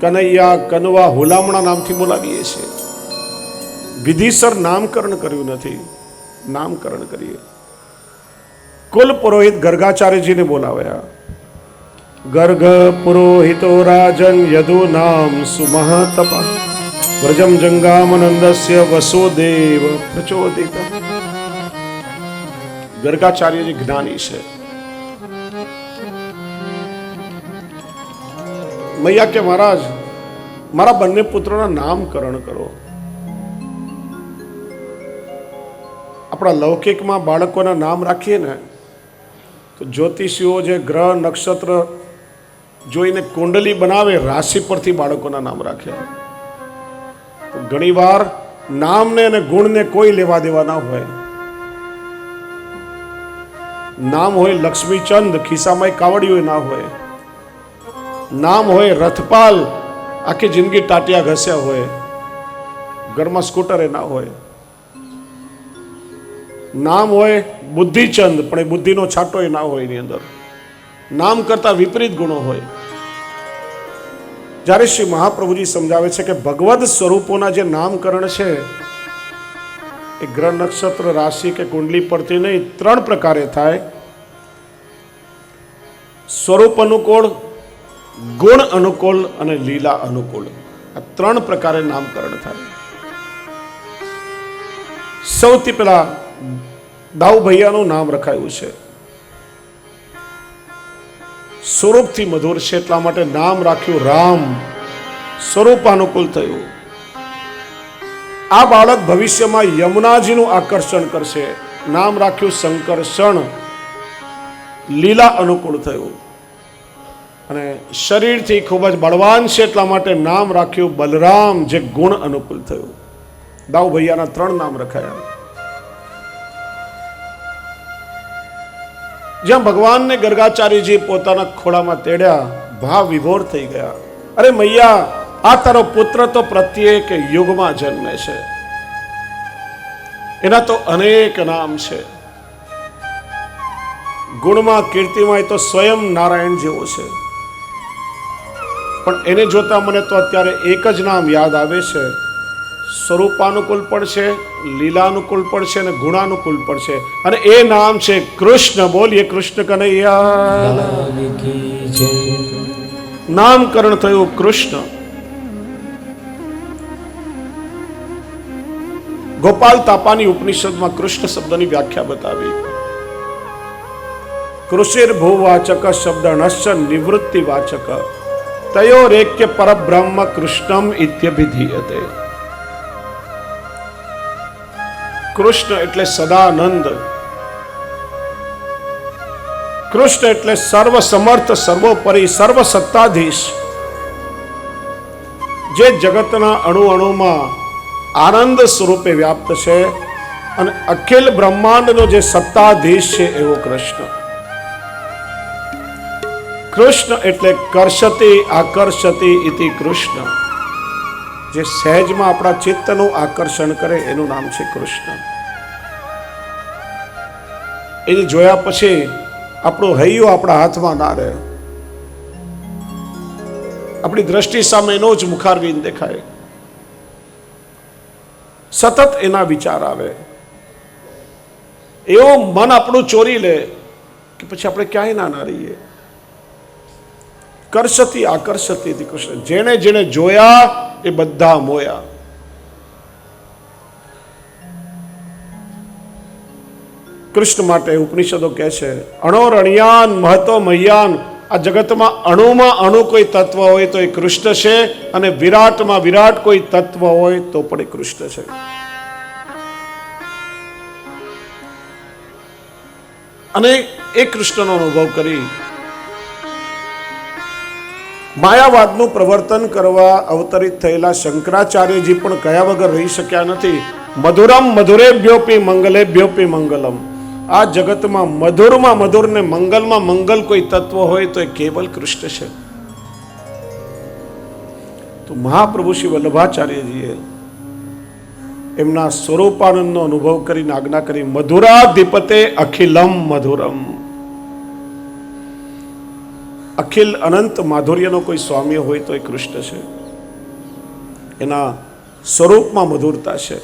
કનૈયા, કનવા, હુલામણા નામથી બોલાવીએ છીએ. વિધિસર નામકરણ કર્યું નથી. નામકરણ કરીએ. કુલ પુરોહિત ગર્ગાચાર્યજીને બોલાવ્યા. ગર્ગ પુરોહિતો રાજન યદુ નામ સુમહતપ વ્રજમ જંગામનંદસ્ય વસુદેવ પ્રચોદિત. ગર્ગાચાર્યજી જ્ઞાની છે. મૈયા કે મહારાજ, મારા બંને પુત્રોના નામકરણ કરો. આપણા લૌકિકમાં બાળકોના નામ રાખીએ ને તો જ્યોતિષીઓ જે ગ્રહ નક્ષત્ર જોઈને કુંડલી બનાવે, રાશિ પરથી બાળકોના નામ રાખે. તો ઘણીવાર નામને અને ગુણને કોઈ લેવા દેવા ના હોય. નામ હોય લક્ષ્મીચંદ, ખિસ્સામાં કાવડિયું ના હોય. નામ હોય રથપાલ, આખી જિંદગી ટાટિયા ઘસ્યા હોય, ઘરમાં સ્કૂટરે ના હોય. નામ હોય બુદ્ધિચંદ, પણ એ બુદ્ધિનો છાંટો ના હોય એની અંદર. નામ કરતા વિપરીત ગુણો હોય. જ્યારે શ્રી મહાપ્રભુજી સમજાવે છે કે ભગવદ સ્વરૂપોના જે નામકરણ છે એ ગ્રહ નક્ષત્ર રાશિ કે કુંડલી પરથી નહીં, 3 પ્રકારે થાય. સ્વરૂપ અનુકૂળ, ગુણ અનુકૂળ અને લીલા અનુકૂળ. આ 3 પ્રકારે નામકરણ થાય. સૌથી પહેલા દાઉ ભૈયાનું નામ રખાયું છે. સ્વરૂપથી મધુર છે એટલા માટે નામ રાખ્યું રામ. સ્વરૂપ અનુકૂળ થયું. આ બાળક ભવિષ્યમાં યમુનાજીનું આકર્ષણ કરશે. નામ રાખ્યું શંકરષણ. લીલા અનુકૂળ થયું. અને શરીરથી ખૂબ જ બળવાન છે એટલા માટે નામ રાખ્યું બલરામ, જે ગુણ અનુકૂળ થયું. દાઉ ભૈયાના 3 નામ રખાયા. જ્યાં ભગવાનને ગર્ગાચાર્યજી પોતાના ખોળામાં તેડ્યા, ભાવ વિભોર થઈ ગયા. અરે મૈયા, આ તારો પુત્ર તો પ્રત્યેક યુગમાં જન્મે છે. એના તો અનેક નામ છે. ગુણમાં કીર્તિમાં એ તો સ્વયં નારાયણ જેવો છે. પણ એને જોતા મને તો અત્યારે એક જ નામ યાદ આવે છે. સ્વરૂપાનુકૂળ પણ છે, લીલાનુકૂળ પણ છે અને ગુણાનુકૂળ પણ છે. અને એ નામ છે કૃષ્ણ. બોલીએ કૃષ્ણ કનૈયા. નામકરણ થયું કૃષ્ણ. ગોપાલ તાપાની ઉપનિષદમાં કૃષ્ણ શબ્દની વ્યાખ્યા બતાવી. કૃષિર ભૂવાચક શબ્દણશ્ચ નિવૃત્તિ વાચક તયોરેક્ય પરબ્રહ્મ કૃષ્ણમ ઇત્યભિધીયતે. કૃષ્ણ એટલે સદાનંદ. કૃષ્ણ એટલે સર્વ સમર્થ, સર્વોપરી, સર્વ સત્તાધીશ, જે જગતના અણુ અણુમાં આનંદ સ્વરૂપે વ્યાપ્ત છે અને અખિલ બ્રહ્માંડનો જે સત્તાધીશ છે એવો કૃષ્ણ. કૃષ્ણ એટલે કર્ષતિ આકર્ષતિ ઇતિ કૃષ્ણ. જે સહેજમાં આપણા ચિત્તનું આકર્ષણ કરે એનું નામ છે કૃષ્ણ. એ જોયા પછી આપણું હૈયું આપણા હાથમાં ના રહે. આપણી દ્રષ્ટિ સામે એનો જ મુખારવિંદ દેખાય. સતત એના વિચાર આવે. એવો મન આપણું ચોરી લે કે પછી આપણે ક્યાંય ના રહીએ. કર્ષતિ આકર્ષતિ કૃષ્ણ. જેણે જેણે જોયા એ બધા મોયા. કૃષ્ણ માટે ઉપનિષદો કહે છે અણોરણ્યાન મહતો મહ્યાન. આ જગતમાં અણુમાં અણુ કોઈ તત્વ હોય તો એ કૃષ્ણ છે, અને વિરાટમાં વિરાટ કોઈ તત્વ હોય તો પણ એ કૃષ્ણ છે. અને એ કૃષ્ણનો અનુભવ કરી માયાવાદનું પ્રવર્તન કરવા અવતરિત થયેલા શંકરાચાર્યજી પણ કયા વગર રહી શક્યા નથી. મધુરમ મધુરેભ્યોપી મંગલેભ્યોપી મંગલમ. આ જગતમાં મધુરમાં મધુર ને મંગલમાં મંગલ કોઈ તત્વ હોય તો એ કેવલ કૃષ્ણ છે. તો મહાપ્રભુ શ્રી વલ્લભાચાર્યજીએ એમના સ્વરૂપાનંદનો અનુભવ કરીને આજ્ઞા કરી મધુરાધિપતે અખિલમ મધુરમ. અખિલ અનંત માધુર્યનો કોઈ સ્વામી હોય તો એ કૃષ્ણ છે. એના સ્વરૂપમાં મધુરતા છે,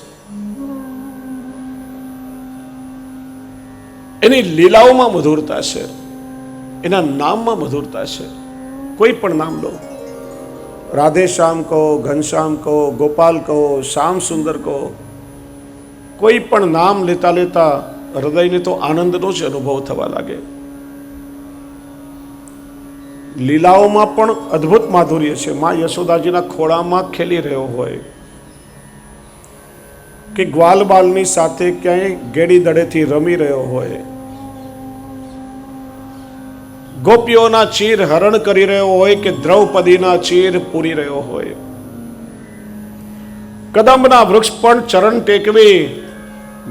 એની લીલાઓમાં મધુરતા છે, એના નામમાં મધુરતા છે. કોઈ પણ નામ લો, રાધે શ્યામ કહો, ઘનશ્યામ કહો, ગોપાલ કહો, શ્યામ સુંદર કહો, કોઈ પણ નામ લેતા લેતા હૃદયને તો આનંદનો જ અનુભવ થવા લાગે. લીલાઓમાં પણ અદ્ભુત માધુર્ય છે. માં યશોદાજીના ખોળામાં ખેલી રહ્યો હોય કે ગ્વાલ બાલની સાથે ક્યાંય ગેડી દડેથી રમી રહ્યો હોય, ગોપીઓના ચીર હરણ કરી રહ્યો હોય કે દ્રૌપદીના ચીર પૂરી રહ્યો હોય, કદંબના વૃક્ષ પણ ચરણ ટેકવી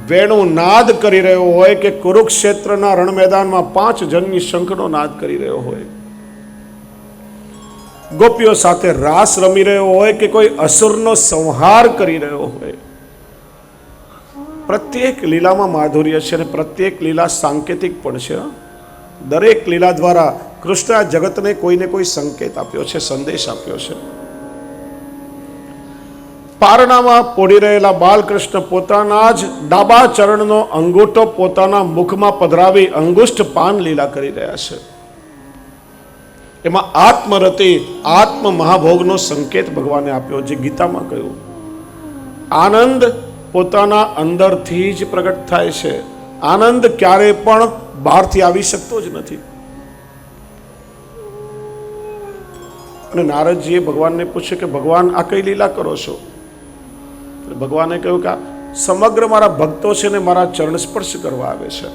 વેણુ નાદ કરી રહ્યો હોય કે કુરુક્ષેત્રના રણ મેદાનમાં 5 જનની શંખનો નાદ કરી રહ્યો હોય, ગોપીઓ સાથે રાસ રમી રહ્યો હોય કે કોઈ અસુરનો સંહાર કરી રહ્યો હોય, પ્રત્યેક લીલામાં માધુર્ય છે અને પ્રત્યેક લીલા સાંકેતિક પણ છે. દરેક લીલા દ્વારા કૃષ્ણ આ જગતને કોઈને કોઈ સંકેત આપ્યો છે, સંદેશ આપ્યો છે. પારણામાં પોડી રહેલા બાલકૃષ્ણ પોતાના જ ડાબા ચરણનો અંગૂઠો પોતાના મુખમાં પધરાવી અંગુષ્ઠ પાન લીલા કરી રહ્યા છે. એમાં આત્મરતિ, આત્મ મહાભોગનો સંકેત ભગવાને આપ્યો, જે ગીતામાં કહ્યું. આનંદ પોતાના અંદરથી જ પ્રગટ થાય છે. આનંદ ક્યારે પણ બહારથી આવી શકતો જ નથી. અને નારદજીએ ભગવાનને પૂછ્યું કે ભગવાન આ કઈ લીલા કરો છો? ભગવાને કહ્યું કે સમગ્ર મારા ભક્તો છે ને મારા ચરણ સ્પર્શ કરવા આવે છે.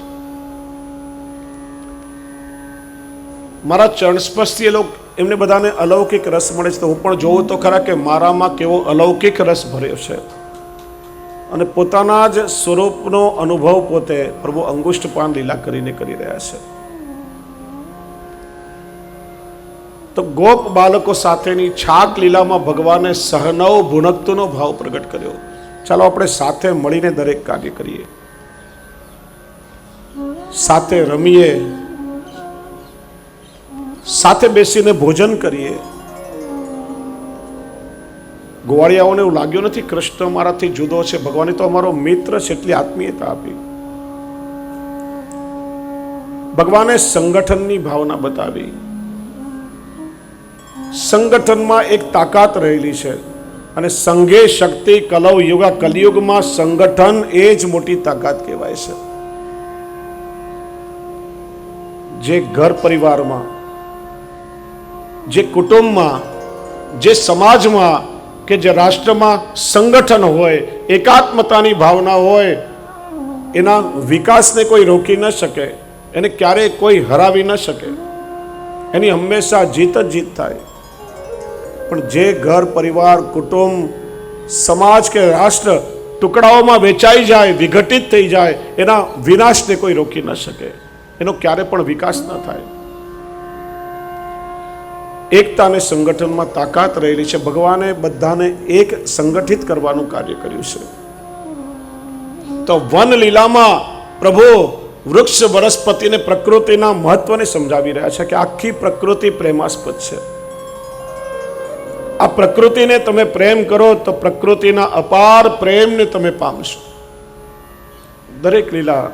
મારા ચરણ સ્પર્શથી એ લોકો એમને બધાને અલૌકિક રસ મળે છે. તો હું પણ જોઉં તો ખરા કે મારામાં કેવો અલૌકિક રસ ભર્યો છે. અને પોતાના જ સ્વરૂપનો અનુભવ પોતે પ્રભુ અંગુષ્ઠ પાન લીલા કરીને કરી રહ્યા છે. તો ગોપ બાળકો સાથેની છાક લીલામાં ભગવાને સહનવ ભુનકતુનો ભાવ પ્રગટ કર્યો. ચાલો આપણે સાથે મળીને દરેક કાર્ય કરીએ, સાથે રમીએ, સાથે બેસીને ભોજન કરીએ. ગોવાળિયાઓને એવું લાગ્યું નથી કૃષ્ણ મારાથી જુદો છે, ભગવાને તો અમારો મિત્ર છે, એટલી આત્મીયતા આપી. ભગવાને સંગઠનની ભાવના બતાવી. સંગઠનમાં એક તાકાત રહેલી છે અને સંઘે શક્તિ કલૌ યુગા, કલયુગમાં સંગઠન એ જ મોટી તાકાત કહેવાય છે. જે ઘર પરિવારમાં, જે કુટુંબમાં, જે સમાજમાં કે જે રાષ્ટ્રમાં સંગઠન હોય, એકાત્મતાની ભાવના હોય, એના વિકાસને કોઈ રોકી ન શકે, એને ક્યારેય કોઈ હરાવી ન શકે. એની હંમેશા જીત જ જીત થાય. પણ જે ઘર પરિવાર, કુટુંબ, સમાજ કે રાષ્ટ્ર ટુકડાઓમાં વેચાઈ જાય, વિઘટિત થઈ જાય, એના વિનાશને કોઈ રોકી ન શકે, એનો ક્યારે પણ વિકાસ ન થાય. એકતા અને સંગઠનમાં તાકાત રહેલી છે. ભગવાને બધાને એક સંગઠિત કરવાનું કાર્ય કર્યું છે. તો વન લીલામાં પ્રભુ વૃક્ષ વનસ્પતિને પ્રકૃતિના મહત્વને સમજાવી રહ્યા છે કે આખી પ્રકૃતિ પ્રેમાસ્પદ છે. આ પ્રકૃતિને તમે પ્રેમ કરો તો પ્રકૃતિના અપાર પ્રેમને તમે પામશો. દરેક લીલા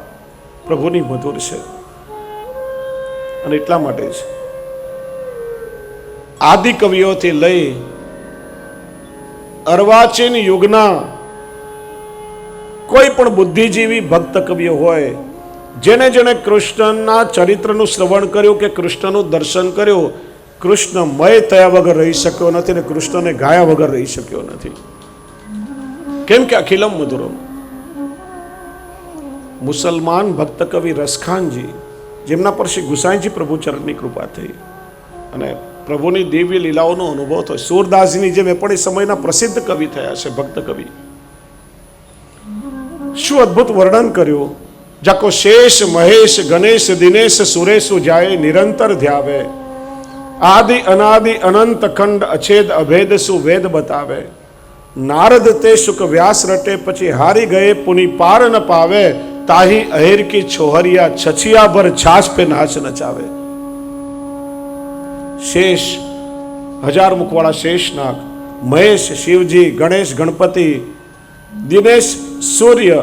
પ્રભુની મધુર છે. અને એટલા માટે જ આદિ કવિઓથી લઈ અર્વાચીન યુગના કોઈ પણ બુદ્ધિજીવી ભક્ત કવિઓ હોય, જેને જેને કૃષ્ણના ચરિત્રનું શ્રવણ કર્યું કે કૃષ્ણનું દર્શન કર્યું, કૃષ્ણમય થયા વગર રહી શક્યો નથી અને કૃષ્ણને ગાયા વગર રહી શક્યો નથી. કેમ કે અખિલમ મધુરમ. મુસલમાન ભક્ત કવિ રસખાનજી, જેમના પર શ્રી ગુસાઈજી પ્રભુચરણની કૃપા થઈ અને પ્રભુની દિવ્ય લીલાઓનો અનુભવ થયો. સૂરદાસજીની જેમ એ પણ એ સમયના પ્રસિદ્ધ કવિ થયા છે, ભક્ત કવિ. શું અદ્ભુત વર્ણન કર્યું. જાકો શેષ મહેશ ગણેશ દિનેશ સુરેશુ જાય નિરંતર ધ્યાવે, આદિ અનાદિ અનંત ખંડ અછેદ અભેદ સુ વેદ બતાવે, નારદ તે શુક વ્યાસ રટે પછી હારી ગયે પુની પાર ન પાવે, તાહી અહેર કી છોહરિયા છછિયા ભર છાછ પે નાચ નચાવે. શેષ, 1000 મુખવાળા શેષનાગ, મહેશ શિવજી, ગણેશ ગણપતિ, દિનેશ સૂર્ય,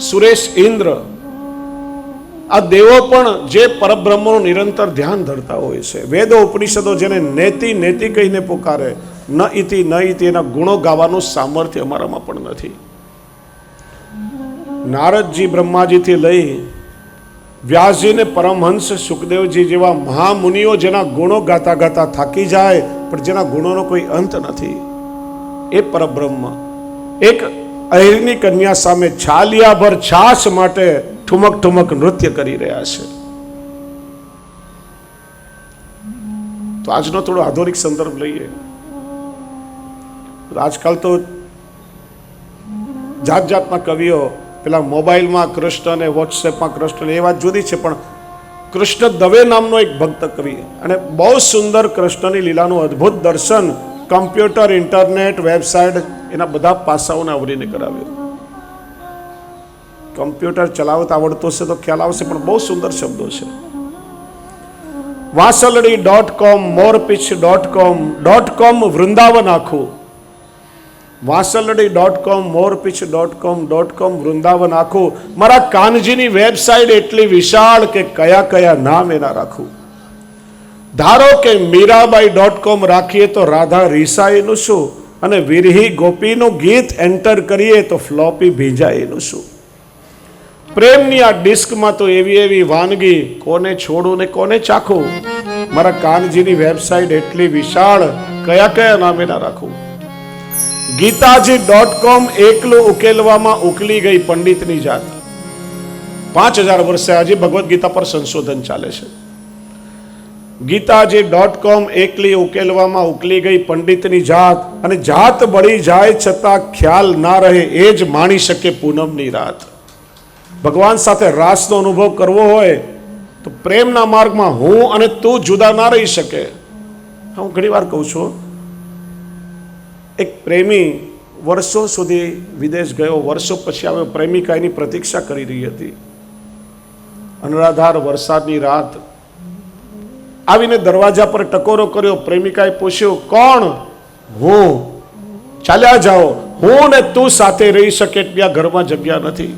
સુરેશ ઇન્દ્ર, આ દેવો પણ જે પરબ્રહ્મનું નિરંતર ધ્યાન ધરતા હોય છે. વેદો ઉપનિષદો જેને નેતિ નેતિ કહીને પુકારે, ન ઇતિ એના ગુણો ગાવાનું સામર્થ્ય અમારામાં પણ નથી. નારદજી બ્રહ્માજીથી લઈ વ્યાસજી ને પરમહંસ સુખદેવજી જેવા મહામુનિઓ જેના ગુણો ગાતા ગાતા થાકી જાય પણ જેના ગુણોનો કોઈ અંત નથી, એ પરબ્રહ્મ એક અહિરની કન્યા સામે છાલિયાભર છાશ માટે ઠુમક ઠુમક નૃત્ય કરી રહ્યા છે. તો આજનો થોડો આધુનિક સંદર્ભ લઈએ. આજકાલ તો જાત જાતના કવિઓ પેલા મોબાઈલમાં કૃષ્ણ અને વોટ્સએપમાં કૃષ્ણ એ વાત જુદી છે, પણ કૃષ્ણ દવે નામનો એક ભક્ત કવિ અને બહુ સુંદર કૃષ્ણની લીલાનું અદ્ભુત દર્શન કમ્પ્યુટર, ઇન્ટરનેટ, વેબસાઇટ એના બધા પાસાઓને આવરીને કરાવ્યું. કમ્પ્યુટર ચલાવતા આવડતો હશે તો ખ્યાલ આવશે, પણ બહુ સુંદર શબ્દો છે. વાસલડી.com, મોરપીછ.com વૃંદાવન આખું. વાસલડી.com, મોરપીછ.com વૃંદાવન આખું. મારા કાનજીની વેબસાઇટ એટલી વિશાળ કે કયા કયા નામ એના રાખું. ધારો કે મીરાબાઈ.com રાખીએ તો રાધા રીસાઈનું શું, અને વિરહી ગોપીનું ગીત એન્ટર કરીએ તો ફ્લોપી ભીંજાઈનું શું. પ્રેમની આ ડિસ્કમાં તો એવી એવી વાનગી, કોને છોડું ને કોને ચાખું. મારા કાનજીની વેબસાઇટ એટલી વિશાળ, કયા કયા નામ એના રાખું. ગીતાજી.com એકલું ઉકેલવામાં ઉકલી ગઈ પંડિતની જાત. 5000 વર્ષે આજે ભગવદ્ ગીતા પર સંશોધન ચાલે છે. ગીતાજી.com એકલી ઉકેલવામાં ઉકલી ગઈ પંડિતની જાત, અને જાત બળી જાય છતાં ખ્યાલ ના રહે એ જ માણી શકે પૂનમની રાત. ભગવાન સાથે રાસનો અનુભવ કરવો હોય તો પ્રેમના માર્ગમાં હું અને તું જુદા ના રહી શકે. હું ઘણી વાર કહું છું, એક પ્રેમી વર્ષો સુધી વિદેશ ગયો, વર્ષો પછી આવ્યો. પ્રેમિકા એની પ્રતીક્ષા કરી રહી હતી. અનરાધાર વરસાદની રાત આવીને દરવાજા પર ટકોરો કર્યો. પ્રેમિકાએ પૂછ્યું, કોણ? હું. ચાલ્યા જાઓ, હું ને તું સાથે રહી શકે એટલી આ ઘરમાં જગ્યા નથી.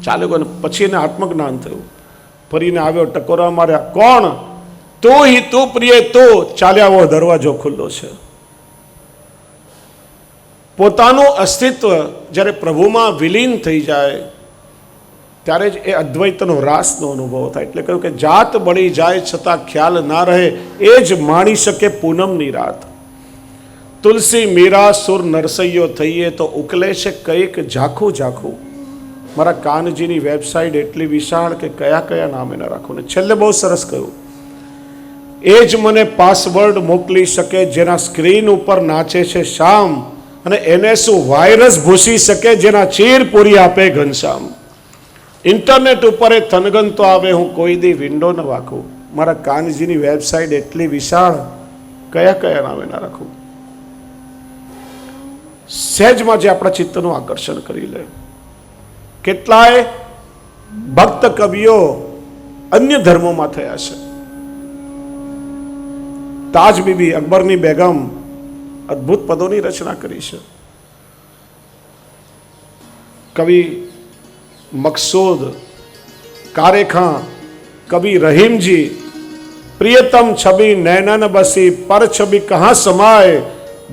ચાલ્યો ગયો. પછી એને આત્મજ્ઞાન થયું. ફરીને આવ્યો, ટકોરા માર્યા, કોણ? તું હી તું પ્રિય તું. ચાલ્યા આવો, દરવાજો ખુલ્લો છે. પોતાનું અસ્તિત્વ જ્યારે પ્રભુમાં વિલીન થઈ જાય ત્યારે જ એ અદ્વૈતનો રાસનો અનુભવ થાય. એટલે કહ્યું કે જાત બળી જાય છતાં ખ્યાલ ના રહે એ જ માણી શકે પૂનમની રાત. તુલસી મીરા સુર નરસૈયો થઈએ તો ઉકલે છે કંઈક ઝાખું ઝાખું. મારા કાનજીની વેબસાઇટ એટલી વિશાળ કે કયા કયા નામ એના રાખું. ને છેલ્લે બહુ સરસ કહ્યું, એ જ મને પાસવર્ડ મોકલી શકે જેના સ્ક્રીન ઉપર નાચે છે શામ, અને એને શું વાયરસ ભૂસી શકે જેના ચીર પૂરી આપે ઘનશ્યામ. ઇન્ટરનેટ ઉપર એ થનગન તો આવે, હું કોઈ દી વિન્ડો ન વાંકું. મારા કાનજીની વેબસાઇટ એટલી વિશાળ, કયા કયા નામ એના રાખું. સહેજમાં જે આપણા ચિત્તનું આકર્ષણ કરી લે. કેટલાય ભક્ત કવિઓ અન્ય ધર્મોમાં થયા છે. તાજ બીબી, અકબરની બેગમ અદ્ભુત પદોની રચના કરી છે. કવિ મકસૂદ, કારેખાં, કવિ રહીમજી, પ્રિયતમ છબી નૈનન બસી પર છબી કહા સમાય,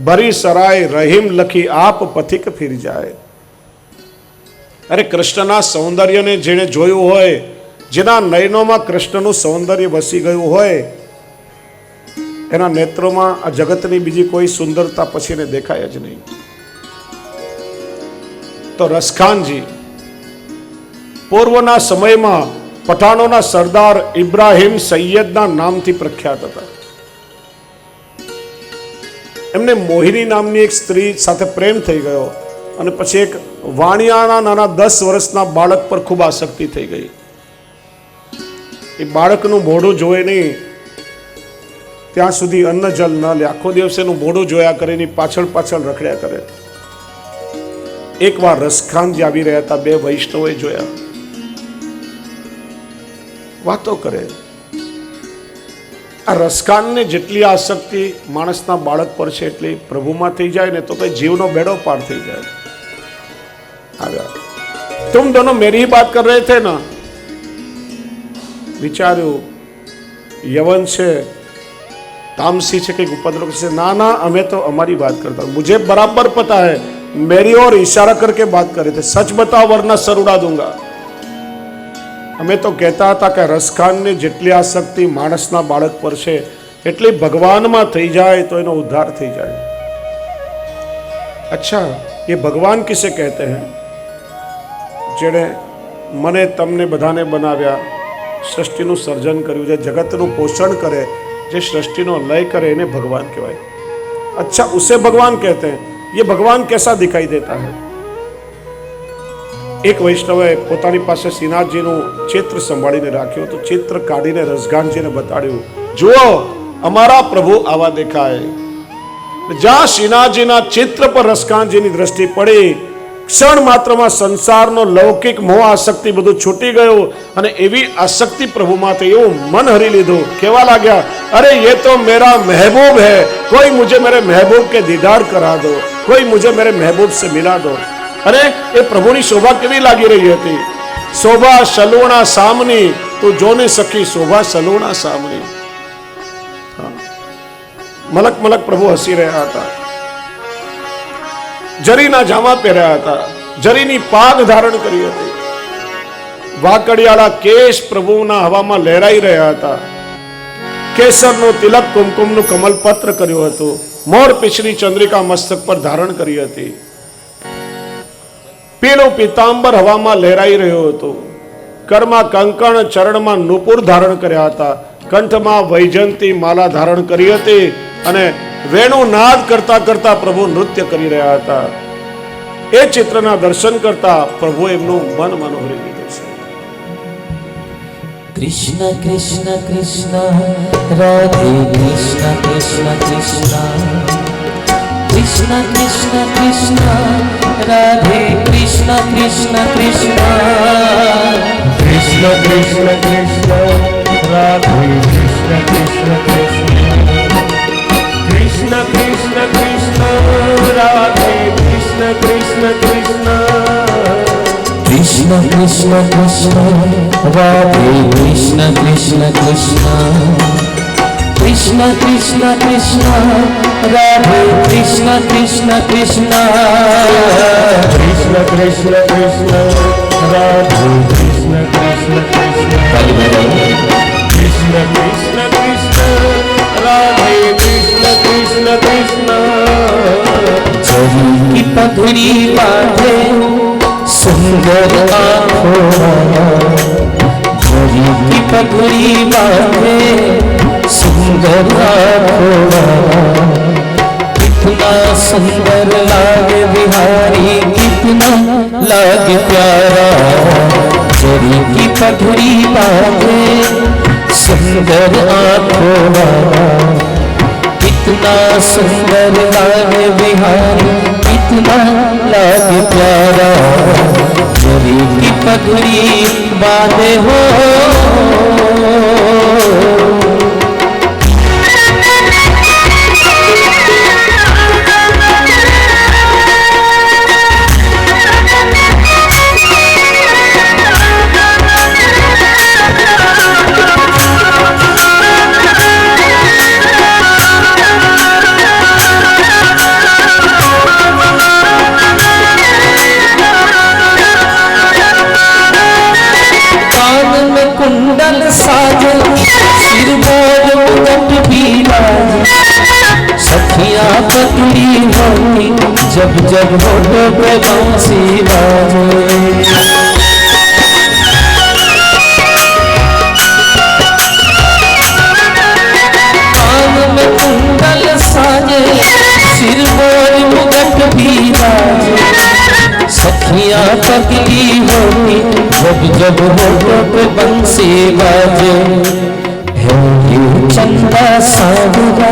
ભરી સરાય રહીમ લખી આપ પથિક ફિર જાય. અરે કૃષ્ણના સૌંદર્યને જેણે જોયું હોય, જેના નયનોમાં કૃષ્ણનું સૌંદર્ય વસી ગયું હોય, એના નેત્રોમાં આ જગતની બીજી કોઈ સુંદરતા પછી એને દેખાય જ નહીં. તો રસખાનજી પૂર્વના સમયમાં પઠાણોના સરદાર ઇબ્રાહિમ સૈયદના નામથી પ્રખ્યાત હતા. એમને મોહિની નામની એક સ્ત્રી સાથે પ્રેમ થઈ ગયો, અને પછી એક વાણિયાના નાના 10 વર્ષના બાળક પર ખૂબ આસક્તિ થઈ ગઈ. એ બાળકનું મોઢું જોવે નહીં ત્યાં સુધી અન્ન જલ ન લે. આખો દિવસ એનું મોઢું જોયા કરે, એની પાછળ પાછળ રખડ્યા કરે. એકવાર રસખાનજી આવી રહ્યા હતા, 2 વૈષ્ણવોએ જોયા, વાતો કરે. આ રસખાનને જેટલી આસક્તિ માણસના બાળક પર છે એટલી પ્રભુમાં થઈ જાય ને તો કઈ જીવનો બેડો પાર થઈ જાય. આવ્યા, तुम दोनों मेरी ही बात कर रहे थे ना. વિચાર્યું યવન છે, तामसी છે, કંઈક ઉપદ્રવ છે. ના ના, અમે તો અમારી વાત કરતા. मुझे बराबर पता है मेरी ओर इशारा करके बात कर रहे थे, सच बताओ वरना सर उड़ा दूंगा। અમે તો કહેતા હતા કે રસખાનની જેટલી આસક્તિ માણસના બાળક પર છે એટલી ભગવાનમાં થઈ જાય તો એનો ઉદ્ધાર થઈ જાય। अच्छा, ये भगवान किसे कहते हैं? જેણે મને તમને બધાને બનાવ્યા, સૃષ્ટિનું સર્જન કર્યું, જે જગતનું પોષણ કરે, જે સૃષ્ટિનો લય કરે, એને ભગવાન કહેવાય। अच्छा, उसे भगवान कहते हैं। ये भगवान कैसा दिखाई देता है? एक वैष्णवे પોતાની પાસે શ્રીનાથજીનું ચિત્ર સંભાળીને રાખ્યું તો ચિત્ર કાઢીને રસગાનજીને બતાડ્યું, જુઓ અમારા પ્રભુ આવા દેખાય। જ્યાં શ્રીનાથજીના ચિત્ર પર રસગાનજીની દ્રષ્ટિ પડી, ક્ષણ માત્રમાં સંસારનો લૌકિક મોહ આસક્તિ બધું છૂટી ગયું અને એવી આસક્તિ પ્રભુમાં થઈ, એવું મન હરી લીધું। કેવા लाग्या, अरे ये तो मेरा महबूब है, कोई मुझे मेरे महबूब के दीदार करा दो, कोई मुझे मेरे महबूब से मिला दो। अरे ये प्रभुनी शोभा केवी लागी रही थी? शोभा सलूणा सामनी, तू जो नहीं सकी शोभा सलूणा सामनी। मलक मलक प्रभु हसी रहा था, जरीना जामा પહેર્યા હતા, જરીની પાગ ધારણ કરી હતી, વાકડિયાળા કેશ પ્રભુના હવામાં લહેરાઈ રહ્યા હતા, કેસરનું તિલક કુમકુમનું કમલપત્ર કર્યું હતું, મોર પીછની ચંદ્રિકા મસ્તક પર ધારણ કરી હતી, પીળું પીતાંબર હવામાં લહેરાઈ રહ્યું હતું, કરમાં કંકણ, ચરણમાં નુપુર ધારણ કર્યા હતા, કંઠમાં વૈજયંતી માલા ધારણ કરી હતી અને વેણુ નાદ કરતા કરતા પ્રભુ નૃત્ય કરી રહ્યા હતા। એ ચિત્રના દર્શન કરતા પ્રભુ એમનું મન મનોહરી લીધું છે। कृष्ण कृष्ण कृष्ण राधे कृष्ण कृष्ण कृष्ण कृष्ण कृष्ण कृष्ण राधे कृष्ण कृष्ण कृष्ण कृष्ण कृष्ण कृष्ण राधे कृष्ण कृष्ण कृष्ण कृष्ण कृष्ण कृष्ण राधे कृष्ण कृष्ण कृष्ण कृष्ण कृष्ण कृष्ण राधे कृष्ण कृष्ण कृष्ण कृष्ण कृष्ण कृष्ण राधे कृष्ण कृष्ण कृष्ण कृष्ण कृष्ण कृष्ण राधे कृष्ण कृष्ण कृष्ण कृष्ण कृष्ण कृष्ण राधे कृष्ण कृष्ण कृष्ण जरी की पगड़ी बांधे सुंदर आँखों वाला, जरी की पगड़ी बांधे सुंदर आँखों वाला, कितना सुंदर लागे बिहारी, कितना लागे प्यारा। जरी की पगड़ी बांधे सुंदर आँखों वाला, कितना सुंदर लागे बिहारी, कितना लागे प्यारा। जरी की पगड़ी बांधे हो सखियाँ पकड़ी होती जब जब होठों पे बांसी बाजे। कान में कुंडल साजे, सिर बोल मुगट भी बाजे। सखियाँ पकड़ी होती जब जब होठों पे बांसी बाजे। चंदा सावरा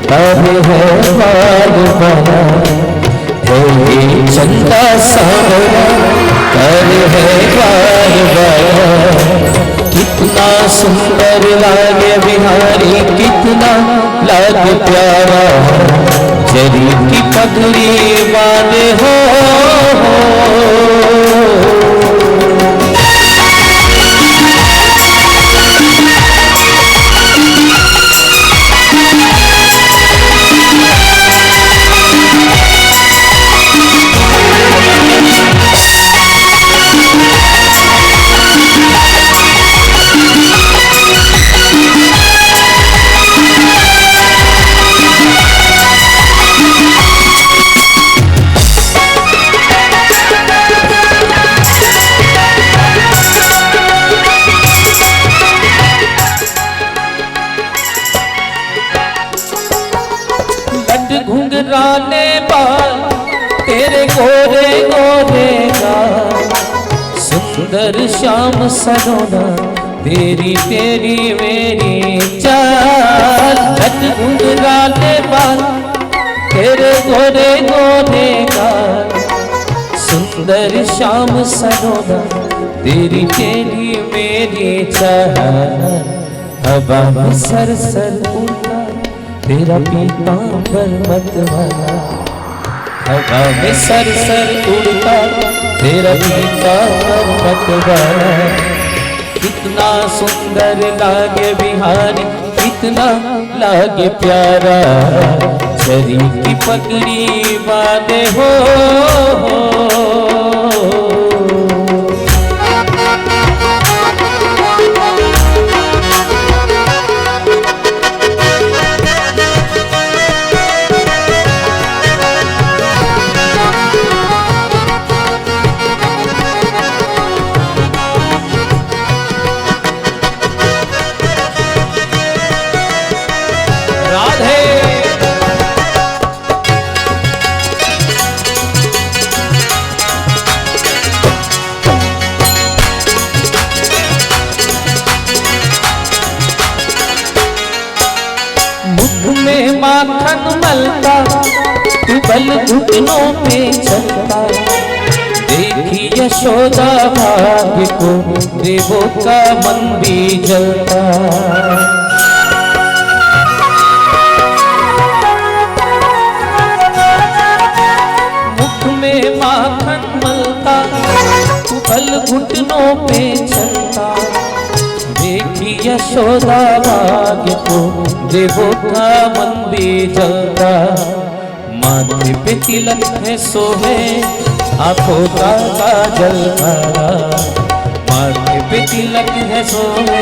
तब है बाल बना, हे चंदा सावरा तब है बाल बना। कितना सुंदर लागे बिहारी, कितना लागे प्यारा। जरी की पगड़ी बांधे हो सुंदर श्याम सलोना तेरी तेरी मेरी चाल, गुन गाले बाल तेरे गोरे गोरे गाल। सुंदर श्याम सलोना तेरी तेरी मेरी चाल, हवा में सर सर उड़ता तेरा पीतांबर मतवाला। हवा में सर सर उड़ता तेरा पीतांबर मतवाला। कितना सुंदर लागे बिहारी, कितना लागे प्यारा, शरीर की पगड़ी बांधे हो। माखन मलता तू बल घुटनों पे चलता, देखी यशोदा भाग्य को देवों का मन भी जलता। मुख में माखन मलता तू बल घुटनों पे चलता, देखी यशोदा भाग्य को देवों का मन भी जलता। माथे पे तिलक है सोहे आंखों का काजल काला, माथे पे तिलक है सोहे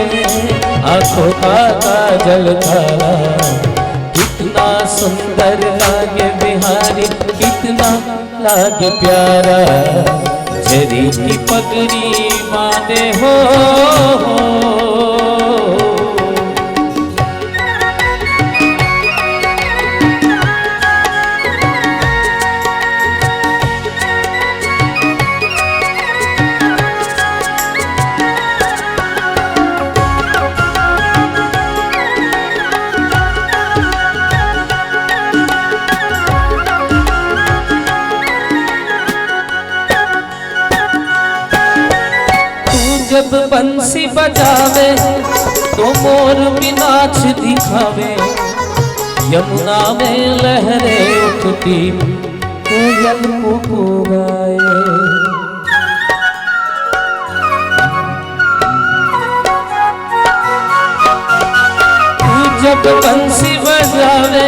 आंखों का काजल काला। कितना सुंदर लागे बिहारी, कितना लागे प्यारा, शरीर की पगड़ी बांधे हो। जब बंसी बजावे तो मोर भी नाच दिखावे, यमुना में लहरें उठती कोयल कुकू गाए। जब बंसी बजावे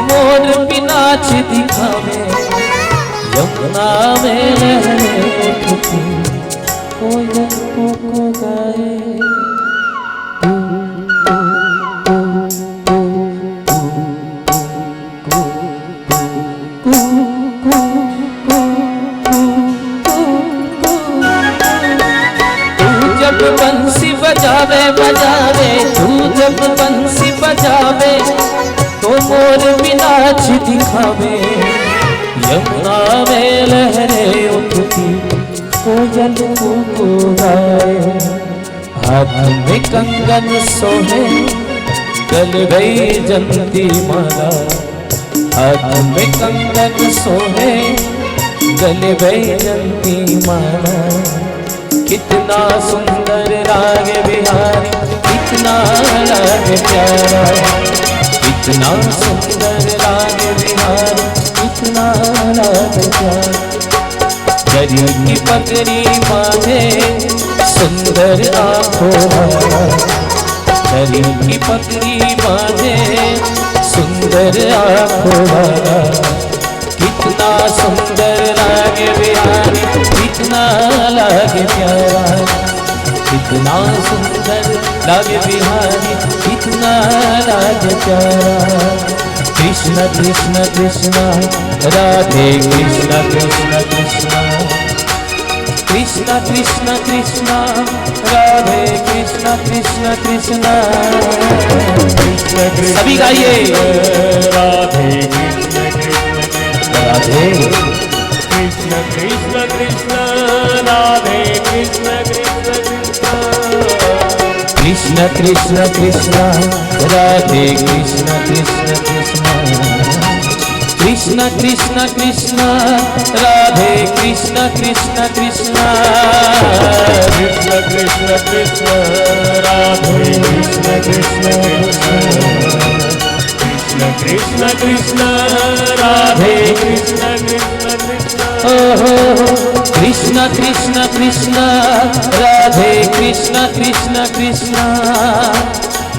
मोर भी नाच दिखावे, यमुना में लहरें उठती कोयल कुकू गाए। जब बंसी बजावे बजावे, तू जब बंसी बजावे तो मोर भी नाच दिखावे, यमुना में लहरें उठती कोयल कुकू गाए। हाथ में कंगन सोहे गल गई जंती माला, हाथ में कंगन सोहे गल गई जंती माला। कितना सुंदर लागे बिहारी, कितना लागे प्यारा, कितना सुंदर लागे बिहारी, कितना लागे प्यारा। शरीर की पगड़ी बांधे सुंदर आँखों वाला, शरीर की पगड़ी बांधे सुंदर आँखों वाला। कितना सुंदर लागे बिहारी, कितना लागे प्यारा, कितना सुंदर लागे बिहारी, कितना लागे प्यारा। कृष्ण कृष्ण कृष्ण राधे कृष्ण कृष्ण कृष्ण, कृष्ण कृष्ण कृष्ण राधे कृष्ण कृष्ण कृष्ण। सभी गाइए राधे कृष्ण कृष्ण राधे कृष्ण कृष्ण कृष्ण राधे कृष्ण कृष्ण कृष्ण कृष्ण कृष्ण कृष्ण राधे कृष्ण कृष्ण कृष्ण कृष्ण कृष्ण कृष्ण राधे कृष्ण कृष्ण कृष्ण कृष्ण कृष्ण कृष्ण राधे कृष्ण कृष्ण कृष्ण कृष्ण कृष्ण राधे कृष्ण कृष्ण कृष्ण कृष्ण कृष्ण कृष्ण राधे कृष्ण कृष्ण कृष्ण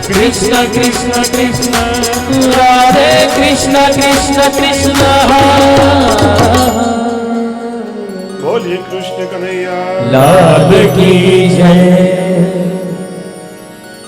कृष्ण कृष्ण कृष्ण राधे कृष्ण कृष्ण कृष्ण बोलिए कृष्ण कन्हैया लाल की जय।